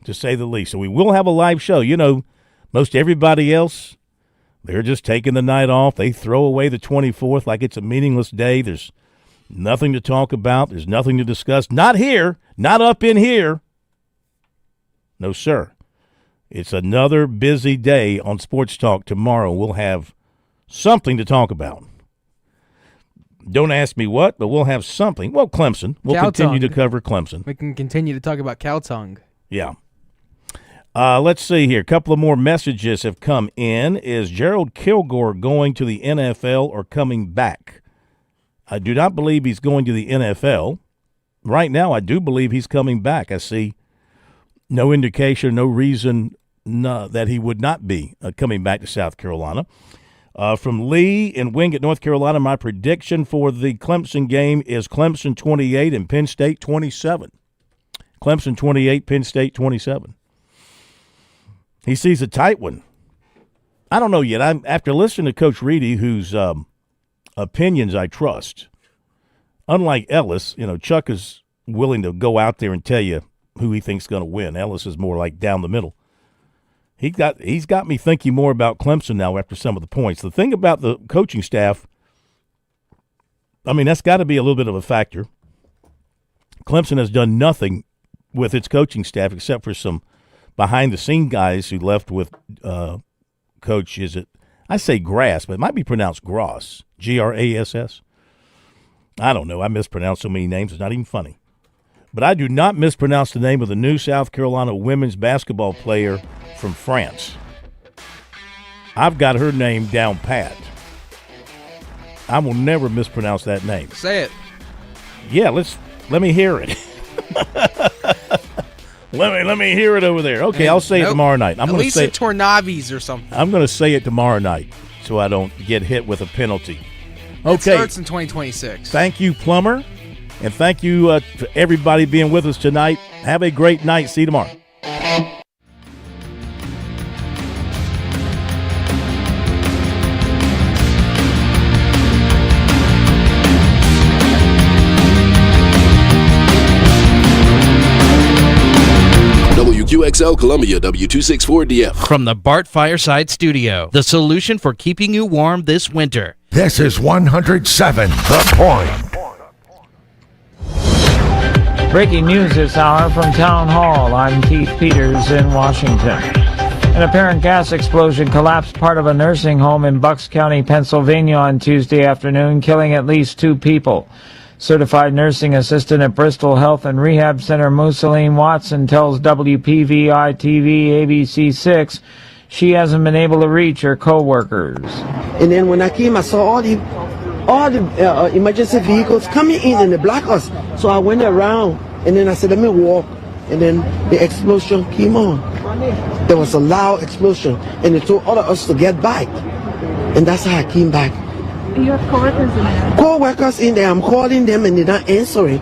to say the least. So we will have a live show. You know, most everybody else, they're just taking the night off. They throw away the 24th like it's a meaningless day. There's nothing to talk about. There's nothing to discuss. Not here. Not up in here. No, sir. It's another busy day on Sports Talk tomorrow. We'll have something to talk about. Don't ask me what, but we'll have something. Well, Clemson. We'll continue to cover Clemson. We can continue to talk about cow tongue. Yeah. Let's see here. A couple of more messages have come in. Is Gerald Kilgore going to the NFL or coming back? I do not believe he's going to the NFL. Right now, I do believe he's coming back. I see no indication, no reason that he would not be coming back to South Carolina. From Lee in Wingate, North Carolina, my prediction for the Clemson game is Clemson 28 and Penn State 27. Clemson 28, Penn State 27. He sees a tight one. I don't know yet. After listening to Coach Reedy, whose opinions I trust, unlike Ellis, Chuck is willing to go out there and tell you who he thinks is going to win. Ellis is more like down the middle. He's got me thinking more about Clemson now after some of the points. The thing about the coaching staff, I mean, that's got to be a little bit of a factor. Clemson has done nothing with its coaching staff except for some behind-the-scene guys who left with Coach, I say Grass, but it might be pronounced Gross, Grass. I don't know. I mispronounce so many names. It's not even funny. But I do not mispronounce the name of the new South Carolina women's basketball player from France. I've got her name down pat. I will never mispronounce that name. Say it. Yeah, let me hear it. let me hear it over there. Okay, I'll say it tomorrow night. I'm going to say Tornavis or something. I'm going to say it tomorrow night so I don't get hit with a penalty. Okay. It starts in 2026. Thank you, Plumber. And thank you for everybody being with us tonight. Have a great night. See you tomorrow. WQXL Columbia, W264DF. From the Bart Fireside Studio, the solution for keeping you warm this winter. This is 107 The Point. Breaking news this hour from Town Hall. I'm Keith Peters in Washington. An apparent gas explosion collapsed part of a nursing home in Bucks County, Pennsylvania on Tuesday afternoon, killing at least 2 people. Certified nursing assistant at Bristol Health and Rehab Center, Musaline Watson, tells WPVI-TV ABC6 she hasn't been able to reach her co-workers. And then when I came, I saw all the emergency vehicles coming in and they blocked us. So I went around and then I said, let me walk. And then the explosion came on. There was a loud explosion and they told all of us to get back. And that's how I came back. You have co-workers in there? Co-workers in there. I'm calling them and they're not answering.